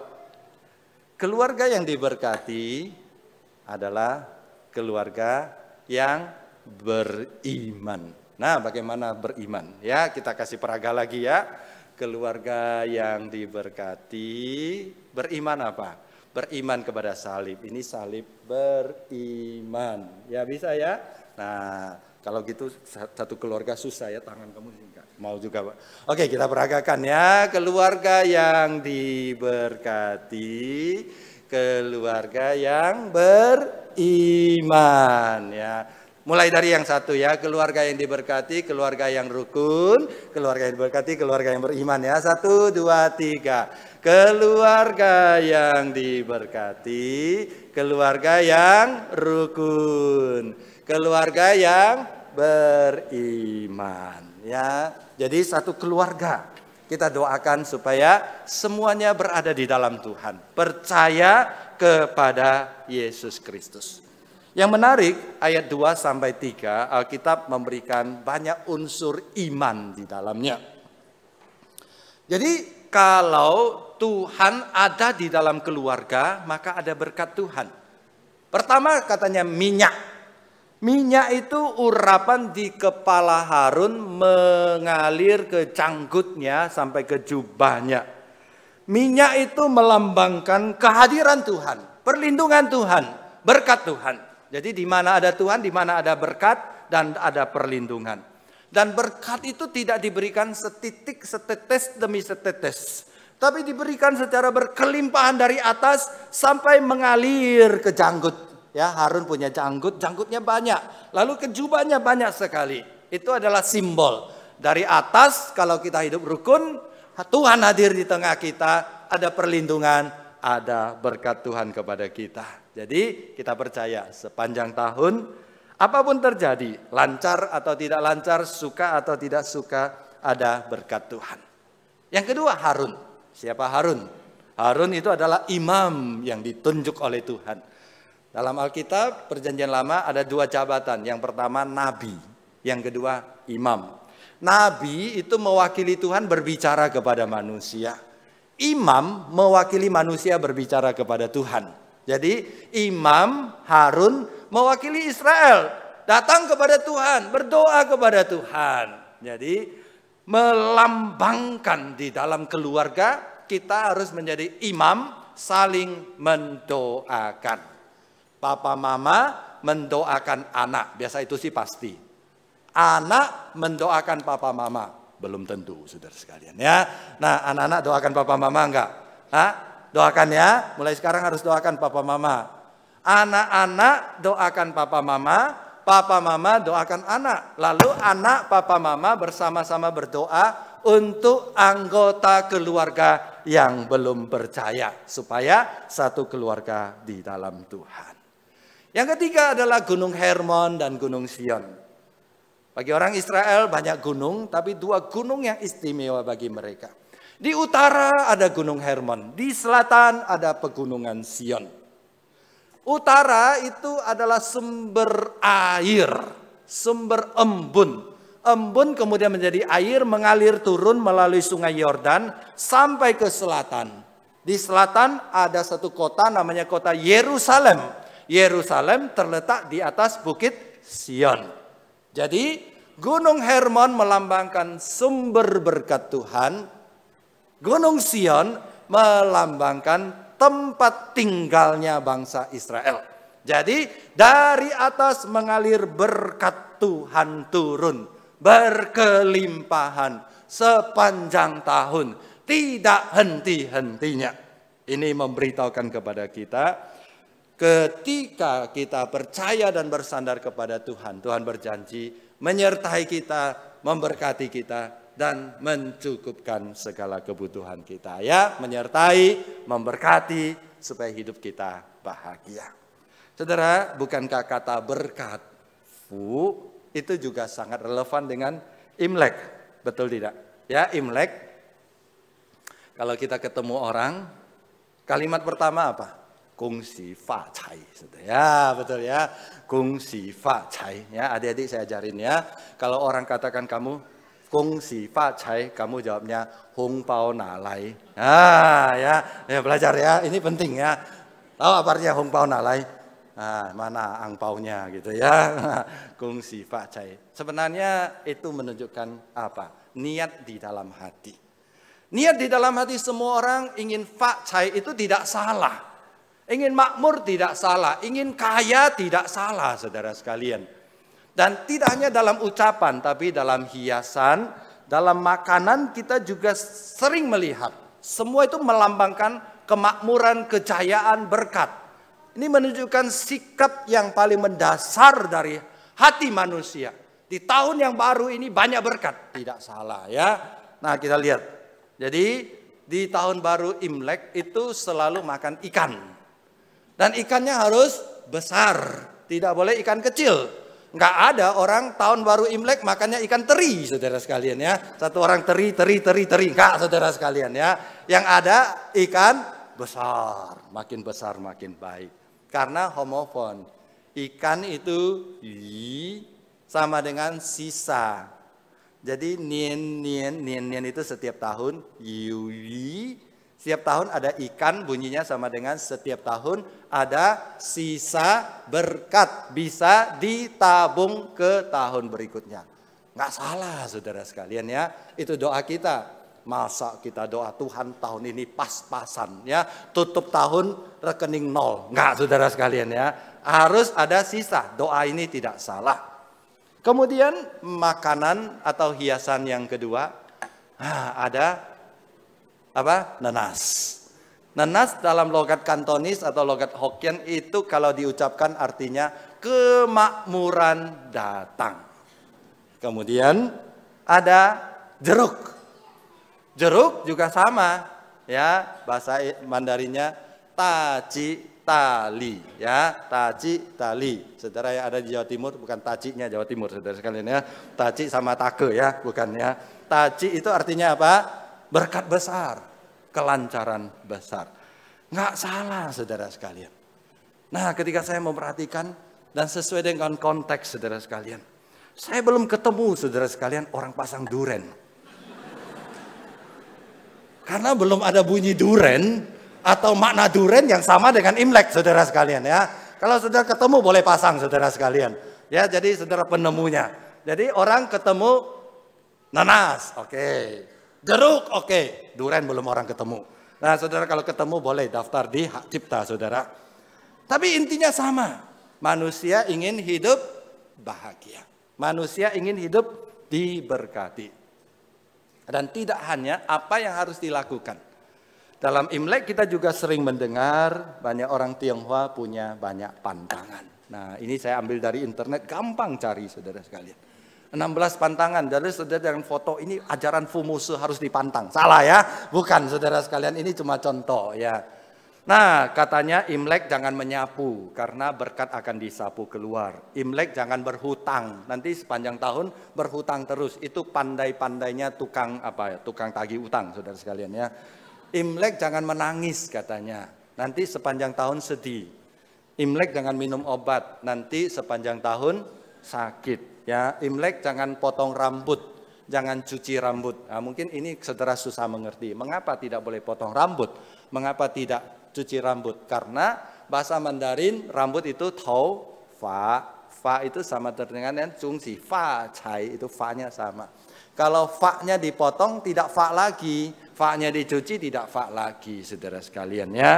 keluarga yang diberkati adalah keluarga yang beriman. Nah, bagaimana beriman? Ya, kita kasih peraga lagi ya. Keluarga yang diberkati, beriman apa? Beriman kepada salib. Ini salib beriman. Ya, bisa ya? Nah, kalau gitu satu keluarga susah ya, tangan kamu enggak mau juga, Pak. Oke, kita peragakan ya. Keluarga yang diberkati, keluarga yang beriman ya. Mulai dari yang satu ya, keluarga yang diberkati, keluarga yang rukun, keluarga yang diberkati, keluarga yang beriman ya. 1, 2, 3. Keluarga yang diberkati, keluarga yang rukun, keluarga yang beriman ya. Jadi satu keluarga. Kita doakan supaya semuanya berada di dalam Tuhan, percaya kepada Yesus Kristus. Yang menarik, ayat 2-3, Alkitab memberikan banyak unsur iman di dalamnya. Jadi kalau Tuhan ada di dalam keluarga, maka ada berkat Tuhan. Pertama katanya minyak. Minyak itu urapan di kepala Harun mengalir ke janggutnya sampai ke jubahnya. Minyak itu melambangkan kehadiran Tuhan, perlindungan Tuhan, berkat Tuhan. Jadi di mana ada Tuhan, di mana ada berkat dan ada perlindungan. Dan berkat itu tidak diberikan setitik, setetes demi setetes, tapi diberikan secara berkelimpahan dari atas sampai mengalir ke janggut. Ya, Harun punya janggut, janggutnya banyak. Lalu ke jubahnya banyak sekali. Itu adalah simbol dari atas. Kalau kita hidup rukun, Tuhan hadir di tengah kita, ada perlindungan, ada berkat Tuhan kepada kita. Jadi kita percaya sepanjang tahun, apapun terjadi, lancar atau tidak lancar, suka atau tidak suka, ada berkat Tuhan. Yang kedua Harun. Siapa Harun? Harun itu adalah imam yang ditunjuk oleh Tuhan. Dalam Alkitab Perjanjian Lama ada 2 jabatan. Yang pertama nabi, yang kedua imam. Nabi itu mewakili Tuhan berbicara kepada manusia. Imam mewakili manusia berbicara kepada Tuhan. Jadi imam Harun mewakili Israel, datang kepada Tuhan, berdoa kepada Tuhan. Jadi melambangkan di dalam keluarga kita harus menjadi imam, saling mendoakan. Papa mama mendoakan anak, biasa itu sih pasti. Anak mendoakan papa mama, belum tentu saudara sekalian ya. Nah, anak-anak doakan papa mama enggak? Hah? Doakan ya, mulai sekarang harus doakan papa mama. Anak-anak doakan papa mama doakan anak. Lalu anak papa mama bersama-sama berdoa untuk anggota keluarga yang belum percaya. Supaya satu keluarga di dalam Tuhan. Yang ketiga adalah Gunung Hermon dan Gunung Sion. Bagi orang Israel banyak gunung, tapi 2 gunung yang istimewa bagi mereka. Di utara ada Gunung Hermon, di selatan ada Pegunungan Sion. Utara itu adalah sumber air, sumber embun. Embun kemudian menjadi air mengalir turun melalui sungai Yordan sampai ke selatan. Di selatan ada satu kota namanya kota Yerusalem. Yerusalem terletak di atas bukit Sion. Jadi Gunung Hermon melambangkan sumber berkat Tuhan. Gunung Sion melambangkan tempat tinggalnya bangsa Israel. Jadi dari atas mengalir berkat Tuhan turun. Berkelimpahan sepanjang tahun. Tidak henti-hentinya. Ini memberitahukan kepada kita. Ketika kita percaya dan bersandar kepada Tuhan, Tuhan berjanji menyertai kita, memberkati kita, dan mencukupkan segala kebutuhan kita. Ya, menyertai, memberkati, supaya hidup kita bahagia. Saudara, bukankah kata berkat, itu juga sangat relevan dengan Imlek, betul tidak? Ya, Imlek, kalau kita ketemu orang, kalimat pertama apa? Gongxi fa cai. Ya, betul ya. Gongxi fa cai. Ya, adik-adik saya ajarin ya. Kalau orang katakan kamu gongxi fa cai, kamu jawabnya hong pao na lai. Ah, ya belajar ya. Ini penting ya. Tahu apa artinya hong pao na lai? Ah, mana angpaunya gitu ya. Gongxi fa cai. Sebenarnya itu menunjukkan apa? Niat di dalam hati. Niat di dalam hati semua orang ingin fa cai itu tidak salah. Ingin makmur tidak salah, ingin kaya tidak salah, saudara sekalian. Dan tidak hanya dalam ucapan, tapi dalam hiasan, dalam makanan kita juga sering melihat. Semua itu melambangkan kemakmuran, kejayaan, berkat. Ini menunjukkan sikap yang paling mendasar dari hati manusia. Di tahun yang baru ini banyak berkat, tidak salah ya. Nah, kita lihat. Jadi di tahun baru Imlek itu selalu makan ikan. Dan ikannya harus besar, tidak boleh ikan kecil. Nggak ada orang tahun baru Imlek makannya ikan teri, saudara sekalian ya. Satu orang teri. Nggak, saudara sekalian ya. Yang ada ikan besar makin baik. Karena homofon, ikan itu sama dengan sisa. Jadi nien itu setiap tahun, setiap tahun ada ikan, bunyinya sama dengan setiap tahun ada sisa berkat, bisa ditabung ke tahun berikutnya. Nggak salah saudara sekalian ya, itu doa kita. Masa kita doa Tuhan tahun ini pas-pasan ya, tutup tahun rekening nol. Nggak saudara sekalian ya, harus ada sisa, doa ini tidak salah. Kemudian makanan atau hiasan yang kedua, ada apa? Nanas. Nanas dalam logat Kantonis atau logat Hokkien itu kalau diucapkan artinya kemakmuran datang. Kemudian ada jeruk. Jeruk juga sama ya, bahasa Mandarinnya taji tali ya, taji tali. Saudara yang ada di Jawa Timur, bukan tajinya Jawa Timur saudara sekalian ya. Taji sama take ya, bukan ya. Taji itu artinya apa? Berkat besar. kelancaran besar. Nggak salah saudara sekalian. Nah ketika saya memperhatikan dan sesuai dengan konteks saudara sekalian. Saya belum ketemu saudara sekalian orang pasang duren. Karena belum ada bunyi duren atau makna duren yang sama dengan Imlek saudara sekalian ya. Kalau saudara ketemu boleh pasang saudara sekalian. Ya jadi saudara penemunya. Jadi orang ketemu nanas, oke. Jeruk, oke. Duren belum orang ketemu. Nah saudara kalau ketemu boleh daftar di Hak Cipta saudara. Tapi intinya sama. Manusia ingin hidup bahagia. Manusia ingin hidup diberkati. Dan tidak hanya apa yang harus dilakukan. Dalam Imlek kita juga sering mendengar banyak orang Tionghoa punya banyak pantangan. Nah ini saya ambil dari internet, gampang cari saudara sekalian. 16 pantangan, jadi saudara dengan foto ini ajaran Fumusu harus dipantang. Salah ya, bukan saudara sekalian, ini cuma contoh ya. Nah katanya Imlek jangan menyapu karena berkat akan disapu keluar. Imlek jangan berhutang, nanti sepanjang tahun berhutang terus. Itu pandai-pandainya tukang tukang tagih utang saudara sekalian ya. Imlek jangan menangis katanya, nanti sepanjang tahun sedih. Imlek jangan minum obat, nanti sepanjang tahun sakit. Ya, Imlek jangan potong rambut, jangan cuci rambut. Nah, mungkin ini saudara susah mengerti. Mengapa tidak boleh potong rambut? Mengapa tidak cuci rambut? Karena bahasa Mandarin rambut itu tau, fa itu sama dengan cungsi, fa cai itu fa-nya sama. Kalau fa-nya dipotong tidak fa lagi, fa-nya dicuci tidak fa lagi, saudara sekalian ya.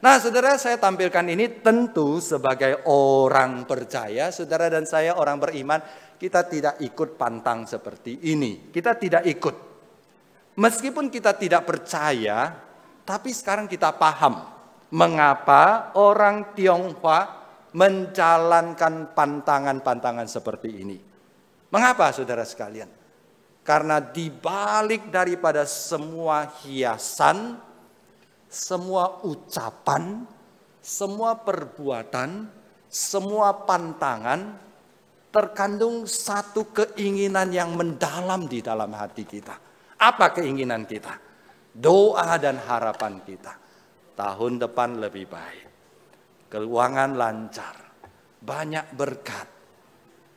Nah saudara saya tampilkan ini tentu sebagai orang percaya, saudara dan saya orang beriman, kita tidak ikut pantang seperti ini. Kita tidak ikut. Meskipun kita tidak percaya, tapi sekarang kita paham mengapa orang Tionghoa menjalankan pantangan-pantangan seperti ini. Mengapa saudara sekalian? Karena dibalik daripada semua hiasan, semua ucapan, semua perbuatan, semua pantangan, terkandung satu keinginan yang mendalam di dalam hati kita. Apa keinginan kita? Doa dan harapan kita. Tahun depan lebih baik. Keuangan lancar. Banyak berkat.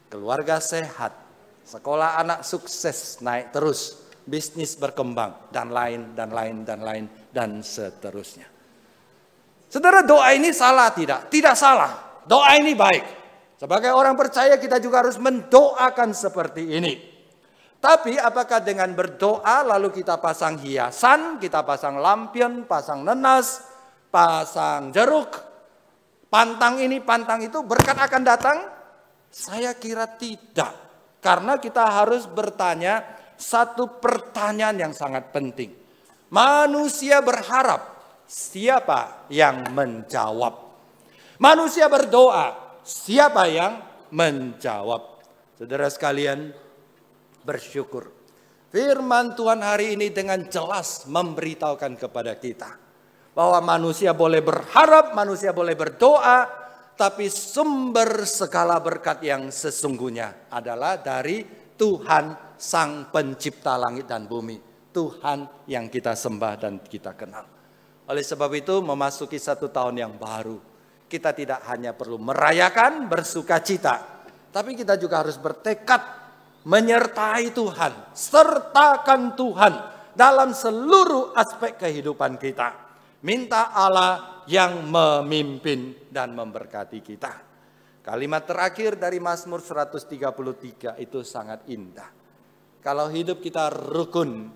Keluarga sehat. Sekolah anak sukses naik terus. Bisnis berkembang. Dan lain, dan lain, dan lain. Dan seterusnya. Saudara, doa ini salah tidak? Tidak salah. Doa ini baik. Sebagai orang percaya kita juga harus mendoakan seperti ini. Tapi apakah dengan berdoa lalu kita pasang hiasan, kita pasang lampion, pasang nenas, pasang jeruk, pantang ini, pantang itu, berkat akan datang? Saya kira tidak. Karena kita harus bertanya satu pertanyaan yang sangat penting. Manusia berharap, siapa yang menjawab? Manusia berdoa, siapa yang menjawab? Saudara sekalian, bersyukur. Firman Tuhan hari ini dengan jelas memberitahukan kepada kita bahwa manusia boleh berharap, manusia boleh berdoa, tapi sumber segala berkat yang sesungguhnya adalah dari Tuhan Sang Pencipta langit dan bumi. Tuhan yang kita sembah dan kita kenal. Oleh sebab itu memasuki satu tahun yang baru, kita tidak hanya perlu merayakan, bersuka cita, tapi kita juga harus bertekad menyertai Tuhan, sertakan Tuhan dalam seluruh aspek kehidupan kita. Minta Allah yang memimpin dan memberkati kita. Kalimat terakhir dari Mazmur 133 itu sangat indah. Kalau hidup kita rukun,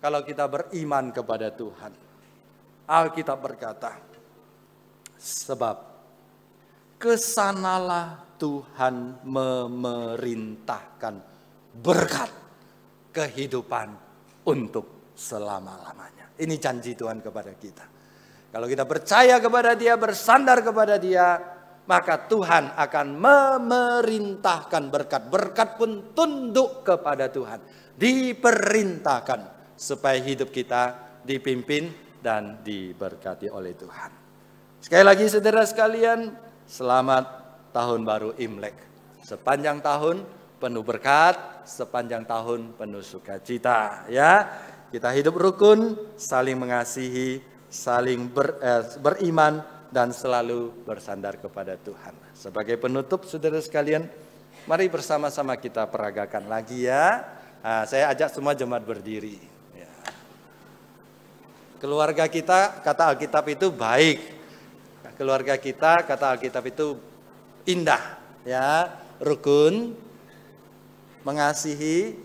kalau kita beriman kepada Tuhan. Alkitab berkata, sebab kesanalah Tuhan memerintahkan berkat kehidupan untuk selama-lamanya. Ini janji Tuhan kepada kita. Kalau kita percaya kepada Dia, bersandar kepada Dia, maka Tuhan akan memerintahkan berkat. Berkat pun tunduk kepada Tuhan. Diperintahkan supaya hidup kita dipimpin dan diberkati oleh Tuhan. Sekali lagi saudara sekalian, selamat tahun baru Imlek. Sepanjang tahun penuh berkat, sepanjang tahun penuh sukacita ya. kita hidup rukun, saling mengasihi, saling beriman, dan selalu bersandar kepada Tuhan. Sebagai penutup, saudara sekalian, mari bersama-sama kita peragakan lagi ya. Saya ajak semua jemaat berdiri. Ya. Keluarga kita, kata Alkitab itu baik. Keluarga kita, kata Alkitab itu indah. Ya, rukun, mengasihi,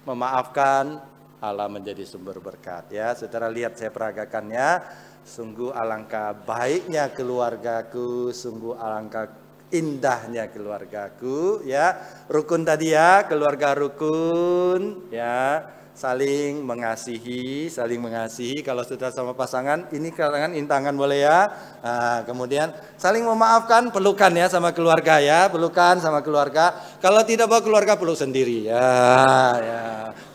memaafkan, Allah menjadi sumber berkat. Ya, saudara lihat saya peragakannya. Sungguh alangkah baiknya keluargaku, sungguh alangkah indahnya keluargaku. Ya, rukun tadi ya, keluarga rukun. Ya, saling mengasihi, kalau sudah sama pasangan, ini tangan boleh ya. Kemudian saling memaafkan, pelukan ya sama keluarga ya, pelukan sama keluarga. Kalau tidak bawa keluarga, peluk sendiri ya.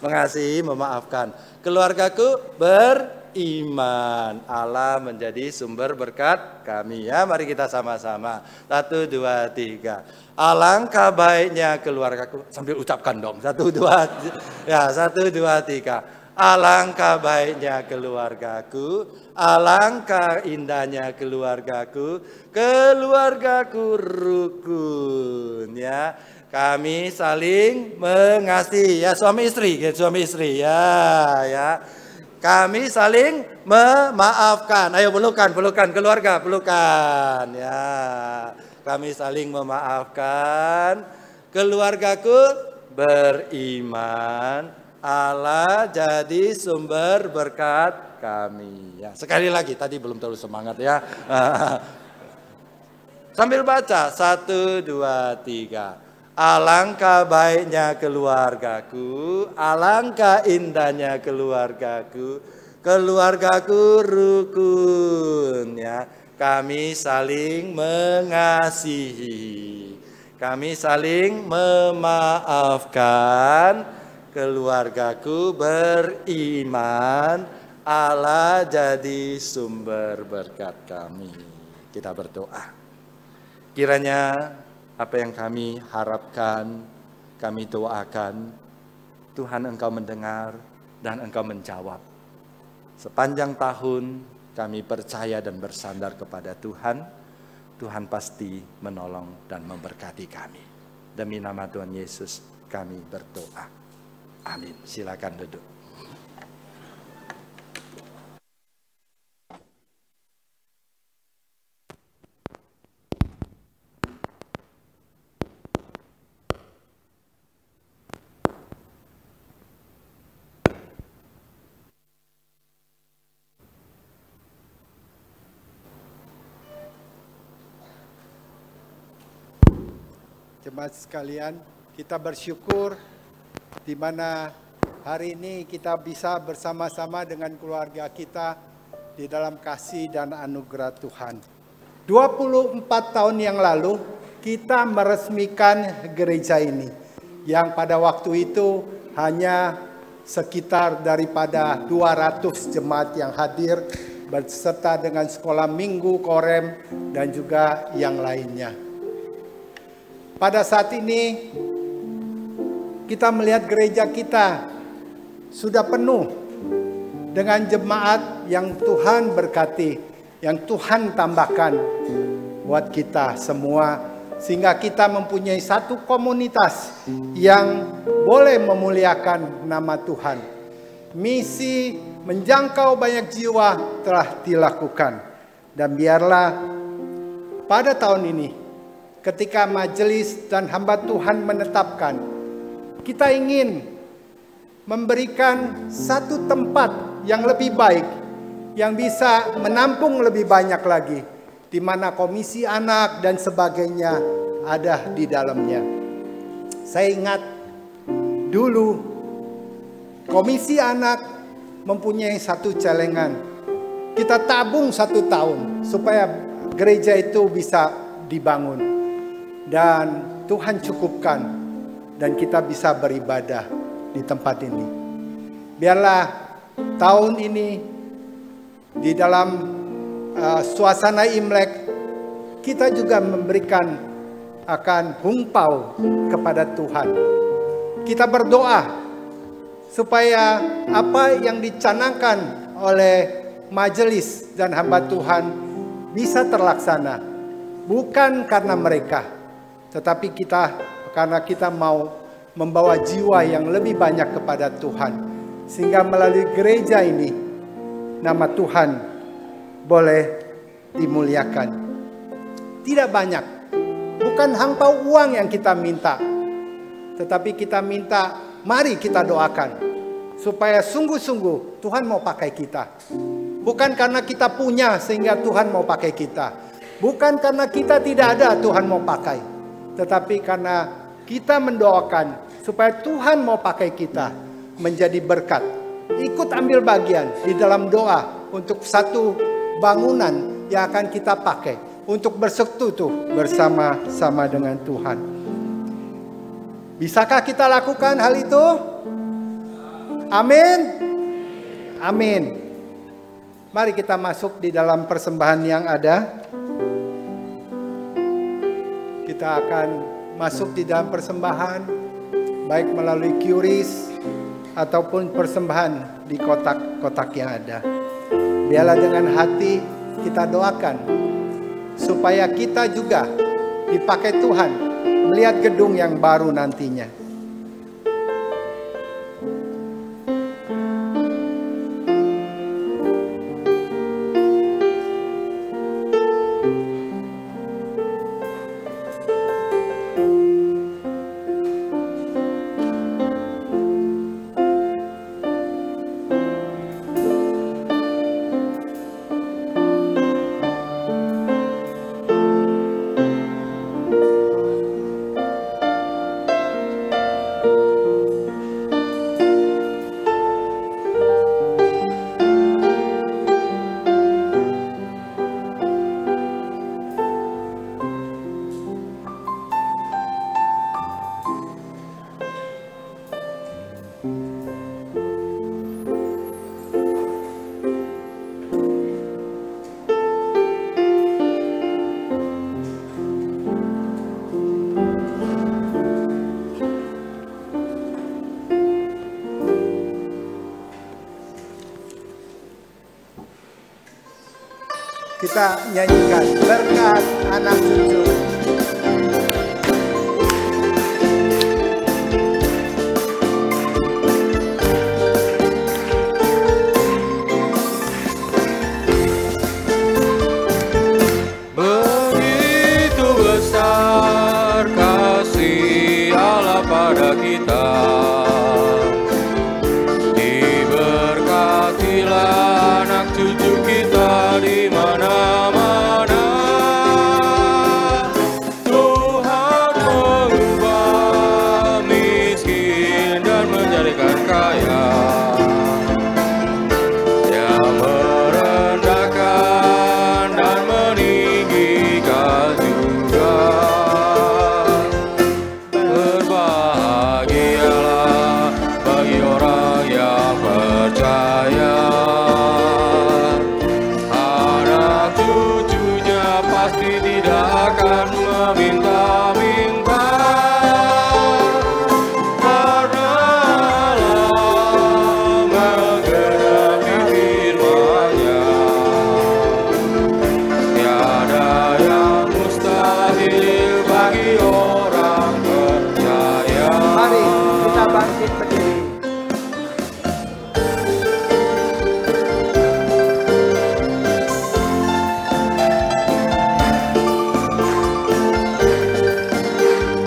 Mengasihi, memaafkan. Keluargaku beriman, Allah menjadi sumber berkat kami ya. Mari kita sama-sama. 1, 2, 3. Alangkah baiknya keluargaku. Sambil ucapkan dong. 1, 2, ya 1, 2, 3. Alangkah baiknya keluargaku, alangkah indahnya keluargaku, keluargaku rukun ya. Kami saling mengasihi ya, suami istri ya. Kami saling memaafkan. Ayo pelukan keluarga, pelukan ya. Kami saling memaafkan. Keluargaku beriman, Allah jadi sumber berkat kami. Ya, sekali lagi, tadi belum terlalu semangat ya. Sambil baca 1, 2, 3. Alangkah baiknya keluargaku, alangkah indahnya keluargaku, keluargaku rukun ya. Kami saling mengasihi, kami saling memaafkan, keluargaku beriman, Allah jadi sumber berkat kami. Kita berdoa. Kiranya apa yang kami harapkan, kami doakan, Tuhan Engkau mendengar dan Engkau menjawab. Sepanjang tahun kami percaya dan bersandar kepada Tuhan, Tuhan pasti menolong dan memberkati kami. Demi nama Tuhan Yesus kami berdoa. Amin. Silakan duduk. Jemaat sekalian, kita bersyukur di mana hari ini kita bisa bersama-sama dengan keluarga kita di dalam kasih dan anugerah Tuhan. 24 tahun yang lalu kita meresmikan gereja ini, yang pada waktu itu hanya sekitar daripada 200 jemaat yang hadir beserta dengan sekolah minggu, korem, dan juga yang lainnya. Pada saat ini kita melihat gereja kita sudah penuh dengan jemaat yang Tuhan berkati, yang Tuhan tambahkan buat kita semua, sehingga kita mempunyai satu komunitas yang boleh memuliakan nama Tuhan. Misi menjangkau banyak jiwa telah dilakukan, dan biarlah pada tahun ini ketika majelis dan hamba Tuhan menetapkan, kita ingin memberikan satu tempat yang lebih baik, yang bisa menampung lebih banyak lagi, di mana komisi anak dan sebagainya ada di dalamnya. Saya ingat dulu komisi anak mempunyai satu celengan. Kita tabung 1 tahun supaya gereja itu bisa dibangun. Dan Tuhan cukupkan dan kita bisa beribadah di tempat ini. Biarlah tahun ini di dalam suasana Imlek kita juga memberikan akan hungpau kepada Tuhan. Kita berdoa supaya apa yang dicanangkan oleh majelis dan hamba Tuhan bisa terlaksana. Bukan karena mereka, tetapi karena kita mau membawa jiwa yang lebih banyak kepada Tuhan. Sehingga melalui gereja ini, nama Tuhan boleh dimuliakan. Tidak banyak, bukan hampa uang yang kita minta, tetapi kita minta, mari kita doakan supaya sungguh-sungguh Tuhan mau pakai kita. Bukan karena kita punya sehingga Tuhan mau pakai kita. Bukan karena kita tidak ada Tuhan mau pakai. Tetapi karena kita mendoakan supaya Tuhan mau pakai kita menjadi berkat. Ikut ambil bagian di dalam doa untuk satu bangunan yang akan kita pakai untuk bersekutu bersama-sama dengan Tuhan. Bisakah kita lakukan hal itu? Amin. Amin. Mari kita masuk di dalam persembahan yang ada. Kita akan masuk di dalam persembahan, baik melalui QRIS ataupun persembahan di kotak-kotak yang ada. Biarlah dengan hati kita doakan supaya kita juga dipakai Tuhan melihat gedung yang baru nantinya. Kita nyanyikan berkat anak cucu. Begitu besar kasih Allah pada kita, diberkatilah anak cucu kita di mana-mana. Tuhan mengubah miskin dan menjadikan kaya, Dia merendahkan dan meninggikan juga. Berbahagialah bagi orang yang percaya, anak cucunya pasti tidak akan meminta-minta, karena Allah menggenapi firman-Nya. Tiada yang mustahil bagi orang percaya. Mari kita bangkit berdiri.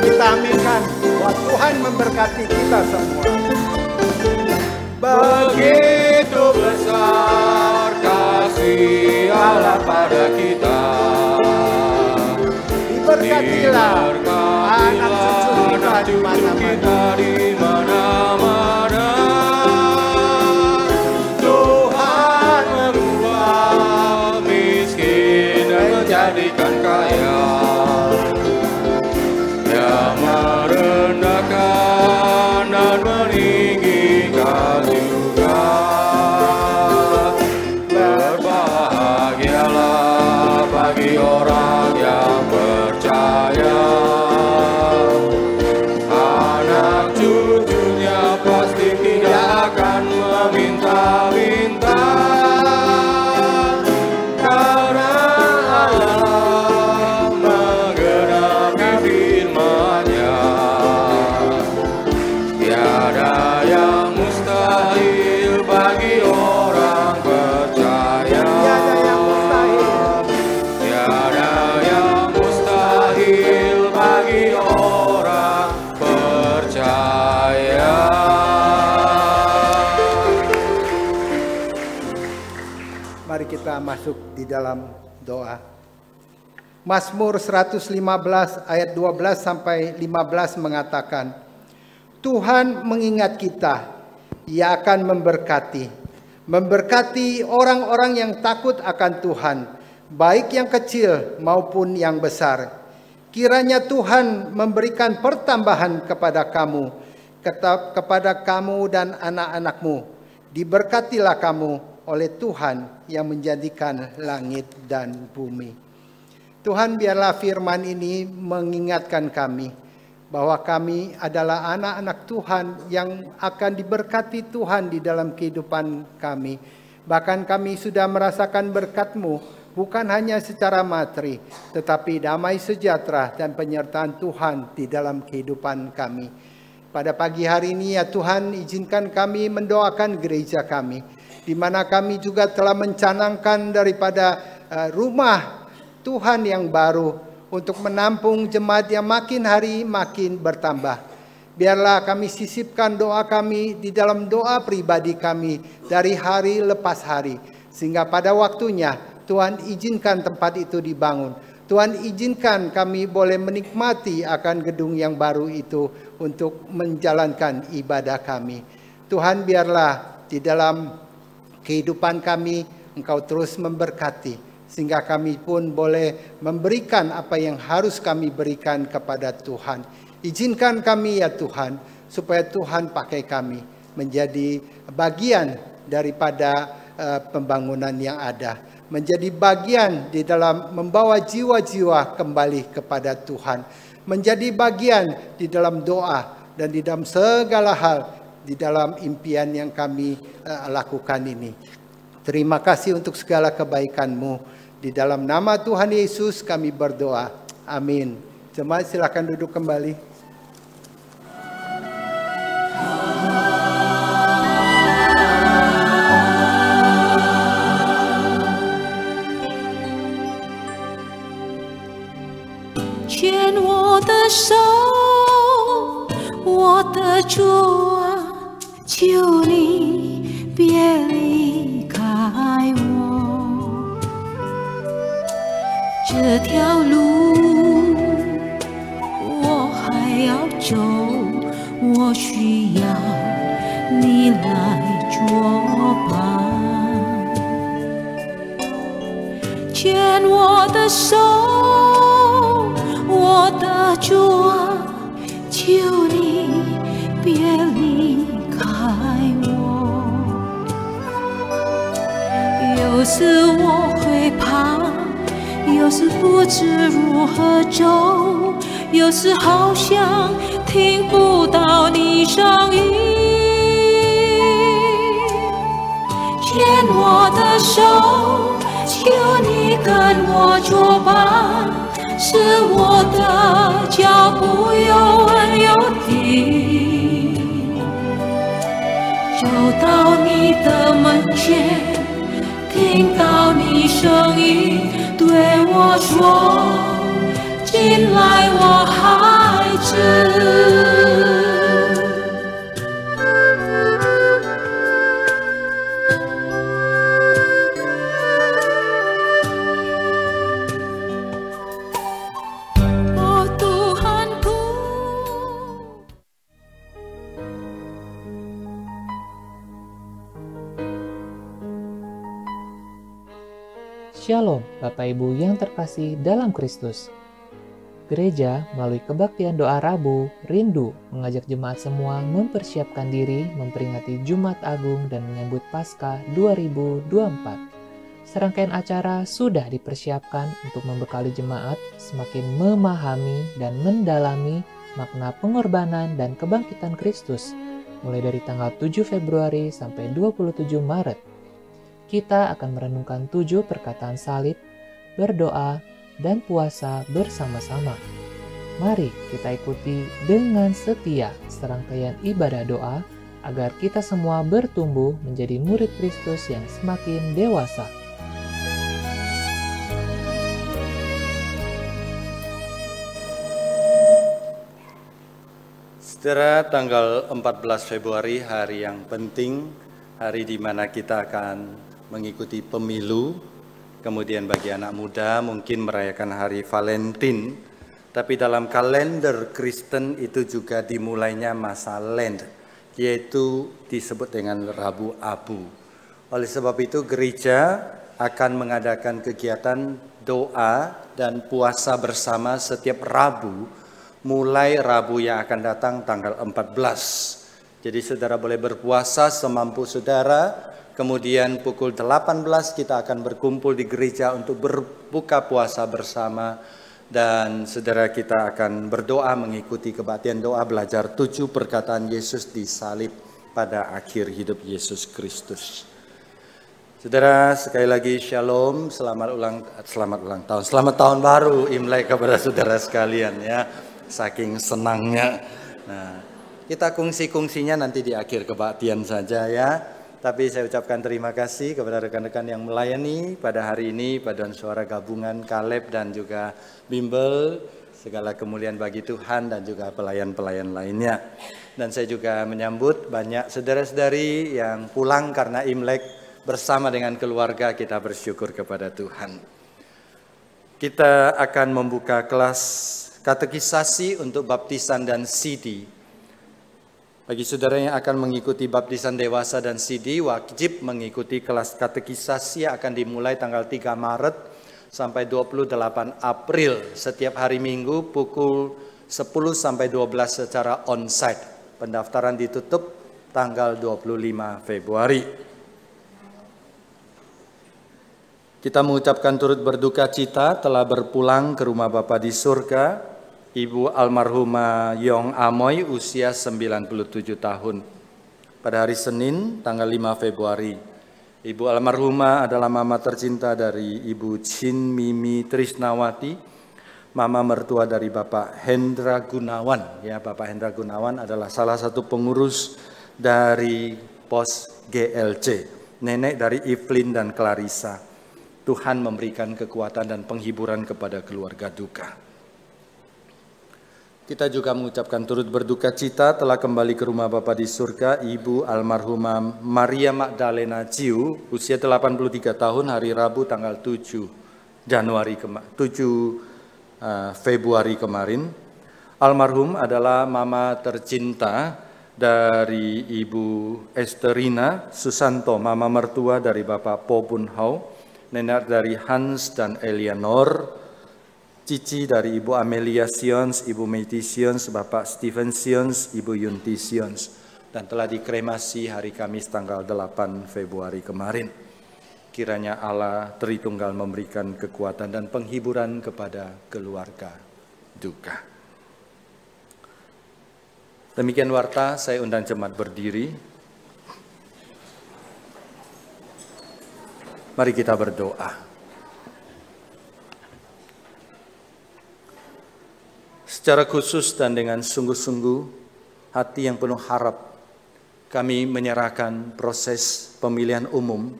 Kita aminkan bahwa Tuhan memberkati kita semua. Begitu besar kasih Allah pada kita, Diberkatilah anak cucu kita di mana-mana. di mana-mana. Tuhan mengubah miskin dan menjadikan kaya, Dia merendahkan dan meninggikan juga. Berbahagialah bagi orang yang percaya, anak cucunya pasti tidak masuk di dalam doa. Mazmur 115 ayat 12 sampai 15 mengatakan, Tuhan mengingat kita, Ia akan memberkati orang-orang yang takut akan Tuhan, baik yang kecil maupun yang besar. Kiranya Tuhan memberikan pertambahan kepada kamu dan anak-anakmu. Diberkatilah kamu oleh Tuhan yang menjadikan langit dan bumi. Tuhan, biarlah firman ini mengingatkan kami bahwa kami adalah anak-anak Tuhan yang akan diberkati Tuhan di dalam kehidupan kami. Bahkan kami sudah merasakan berkat-Mu, bukan hanya secara materi, tetapi damai sejahtera dan penyertaan Tuhan di dalam kehidupan kami. Pada pagi hari ini ya Tuhan, izinkan kami mendoakan gereja kami, di mana kami juga telah mencanangkan daripada rumah Tuhan yang baru untuk menampung jemaat yang makin hari makin bertambah. Biarlah kami sisipkan doa kami di dalam doa pribadi kami dari hari lepas hari, sehingga pada waktunya Tuhan izinkan tempat itu dibangun. Tuhan izinkan kami boleh menikmati akan gedung yang baru itu untuk menjalankan ibadah kami. Tuhan, biarlah di dalam kehidupan kami Engkau terus memberkati, sehingga kami pun boleh memberikan apa yang harus kami berikan kepada Tuhan. Izinkan kami ya Tuhan, supaya Tuhan pakai kami menjadi bagian daripada pembangunan yang ada, menjadi bagian di dalam membawa jiwa-jiwa kembali kepada Tuhan, menjadi bagian di dalam doa dan di dalam segala hal di dalam impian yang kami lakukan ini. Terima kasih untuk segala kebaikan-Mu. Di dalam nama Tuhan Yesus kami berdoa. Amin. Jemaat silakan duduk kembali.手，我的主啊，求你别离开我。这条路我还要走，我需要你来作伴，牵我的手。我的主啊，求你别离开我。有时我会怕，有时不知如何走，有时好像听不到你声音。牵我的手，求你跟我作伴。使我的脚步有稳有定，走到你的门前，听到你声音对我说：“进来，我孩子。”Shalom Bapak Ibu yang terkasih dalam Kristus. Gereja melalui kebaktian doa Rabu rindu mengajak jemaat semua mempersiapkan diri memperingati Jumat Agung dan menyambut Paskah 2024. Serangkaian acara sudah dipersiapkan untuk membekali jemaat semakin memahami dan mendalami makna pengorbanan dan kebangkitan Kristus mulai dari tanggal 7 Februari sampai 27 Maret. Kita akan merenungkan 7 perkataan salib, berdoa, dan puasa bersama-sama. Mari kita ikuti dengan setia serangkaian ibadah doa agar kita semua bertumbuh menjadi murid Kristus yang semakin dewasa. Saudara, tanggal 14 Februari hari yang penting, hari di mana kita akan mengikuti pemilu Kemudian bagi anak muda mungkin merayakan hari Valentine, tapi dalam kalender Kristen itu juga dimulainya masa Lent, yaitu disebut dengan Rabu Abu. Oleh sebab itu gereja akan mengadakan kegiatan doa dan puasa bersama setiap Rabu, mulai Rabu yang akan datang tanggal 14. Jadi saudara boleh berpuasa semampu saudara. Kemudian pukul 18 kita akan berkumpul di gereja untuk berbuka puasa bersama. Dan saudara kita akan berdoa mengikuti kebaktian doa belajar 7 perkataan Yesus di salib pada akhir hidup Yesus Kristus. Saudara sekali lagi shalom, selamat ulang tahun, selamat tahun baru Imlek kepada saudara sekalian ya. Saking senangnya. Nah, kita kongsi-kongsinya nanti di akhir kebaktian saja ya. Tapi saya ucapkan terima kasih kepada rekan-rekan yang melayani pada hari ini, paduan suara gabungan Kaleb dan juga Bimbel. Segala kemuliaan bagi Tuhan dan juga pelayan-pelayan lainnya. Dan saya juga menyambut banyak saudara-saudari yang pulang karena Imlek bersama dengan keluarga. Kita bersyukur kepada Tuhan. Kita akan membuka kelas katekisasi untuk baptisan dan CD. Bagi saudara yang akan mengikuti baptisan dewasa dan CD, wajib mengikuti kelas katekisasi yang akan dimulai tanggal 3 Maret sampai 28 April. Setiap hari Minggu pukul 10 sampai 12 secara onsite. Pendaftaran ditutup tanggal 25 Februari. Kita mengucapkan turut berduka cita telah berpulang ke rumah Bapa di surga Ibu almarhumah Yong Amoy usia 97 tahun. Pada hari Senin tanggal 5 Februari. Ibu almarhumah adalah mama tercinta dari Ibu Chin Mimi Trisnawati, mama mertua dari Bapak Hendra Gunawan. Ya, Bapak Hendra Gunawan adalah salah satu pengurus dari pos GLC, nenek dari Evelyn dan Clarissa. Tuhan memberikan kekuatan dan penghiburan kepada keluarga duka. Kita juga mengucapkan turut berduka cita telah kembali ke rumah Bapa di surga Ibu almarhumah Maria Magdalena Ciu, usia 83 tahun, hari Rabu tanggal 7 Februari kemarin. Almarhum adalah mama tercinta dari Ibu Esterina Susanto, mama mertua dari Bapak Po Bun Hau, nenek dari Hans dan Eleanor, cici dari Ibu Amelia Sions, Ibu Meiti Sions, Bapak Stephen Sions, Ibu Yunti Sions, dan telah dikremasi hari Kamis tanggal 8 Februari kemarin. Kiranya Allah Tritunggal memberikan kekuatan dan penghiburan kepada keluarga duka. Demikian warta, saya undang jemaat berdiri. Mari kita berdoa. Secara khusus dan dengan sungguh-sungguh, hati yang penuh harap, kami menyerahkan proses pemilihan umum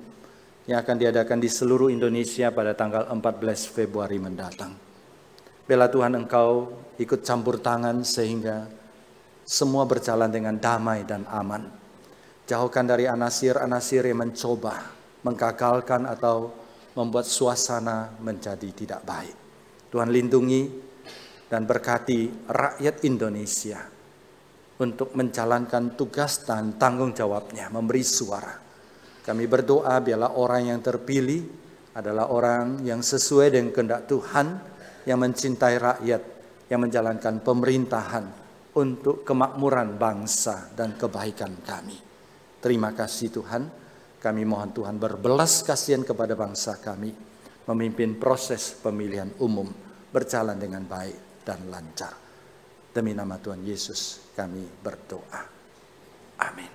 yang akan diadakan di seluruh Indonesia pada tanggal 14 Februari mendatang. Bela Tuhan Engkau ikut campur tangan sehingga semua berjalan dengan damai dan aman. Jauhkan dari anasir-anasir yang mencoba, menggagalkan atau membuat suasana menjadi tidak baik. Tuhan lindungi dan berkati rakyat Indonesia untuk menjalankan tugas dan tanggung jawabnya, memberi suara. Kami berdoa biarlah orang yang terpilih adalah orang yang sesuai dengan kehendak Tuhan, yang mencintai rakyat, yang menjalankan pemerintahan untuk kemakmuran bangsa dan kebaikan kami. Terima kasih Tuhan, kami mohon Tuhan berbelas kasihan kepada bangsa kami, memimpin proses pemilihan umum berjalan dengan baik dan lancar. Demi nama Tuhan Yesus kami berdoa. Amin.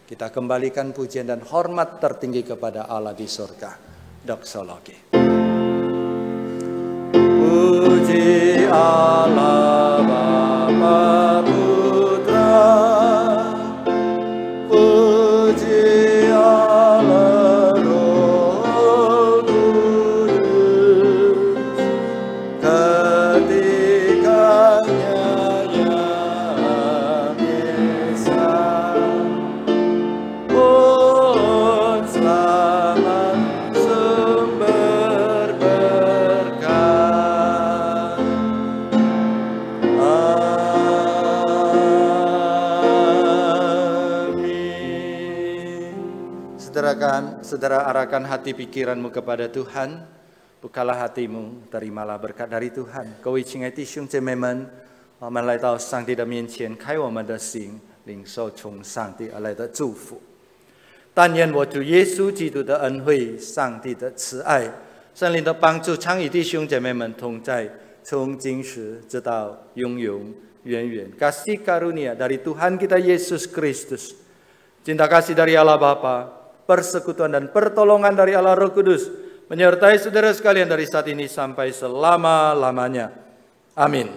Kita kembalikan pujian dan hormat tertinggi kepada Allah di surga. Doksologi. Puji Allah Bapa Putra, puji Allah Roh Kudus, selamat sembah. saudara arahkan hati pikiranmu kepada Tuhan. Bukalah hatimu, terimalah berkat dari Tuhan。各位亲爱的弟兄姐妹们，我们来到上帝的面前，开我们的心，领受从上帝而来的祝福。但愿我主耶稣基督的恩惠、上帝的慈爱、圣灵的帮助，常与弟兄姐妹们同在，从今时直到永永远远。Kasih karunia dari Tuhan kita Yesus Kristus, cinta kasih dari Allah Bapa, persekutuan dan pertolongan dari Allah Roh Kudus menyertai saudara sekalian dari saat ini sampai selama-lamanya. Amin.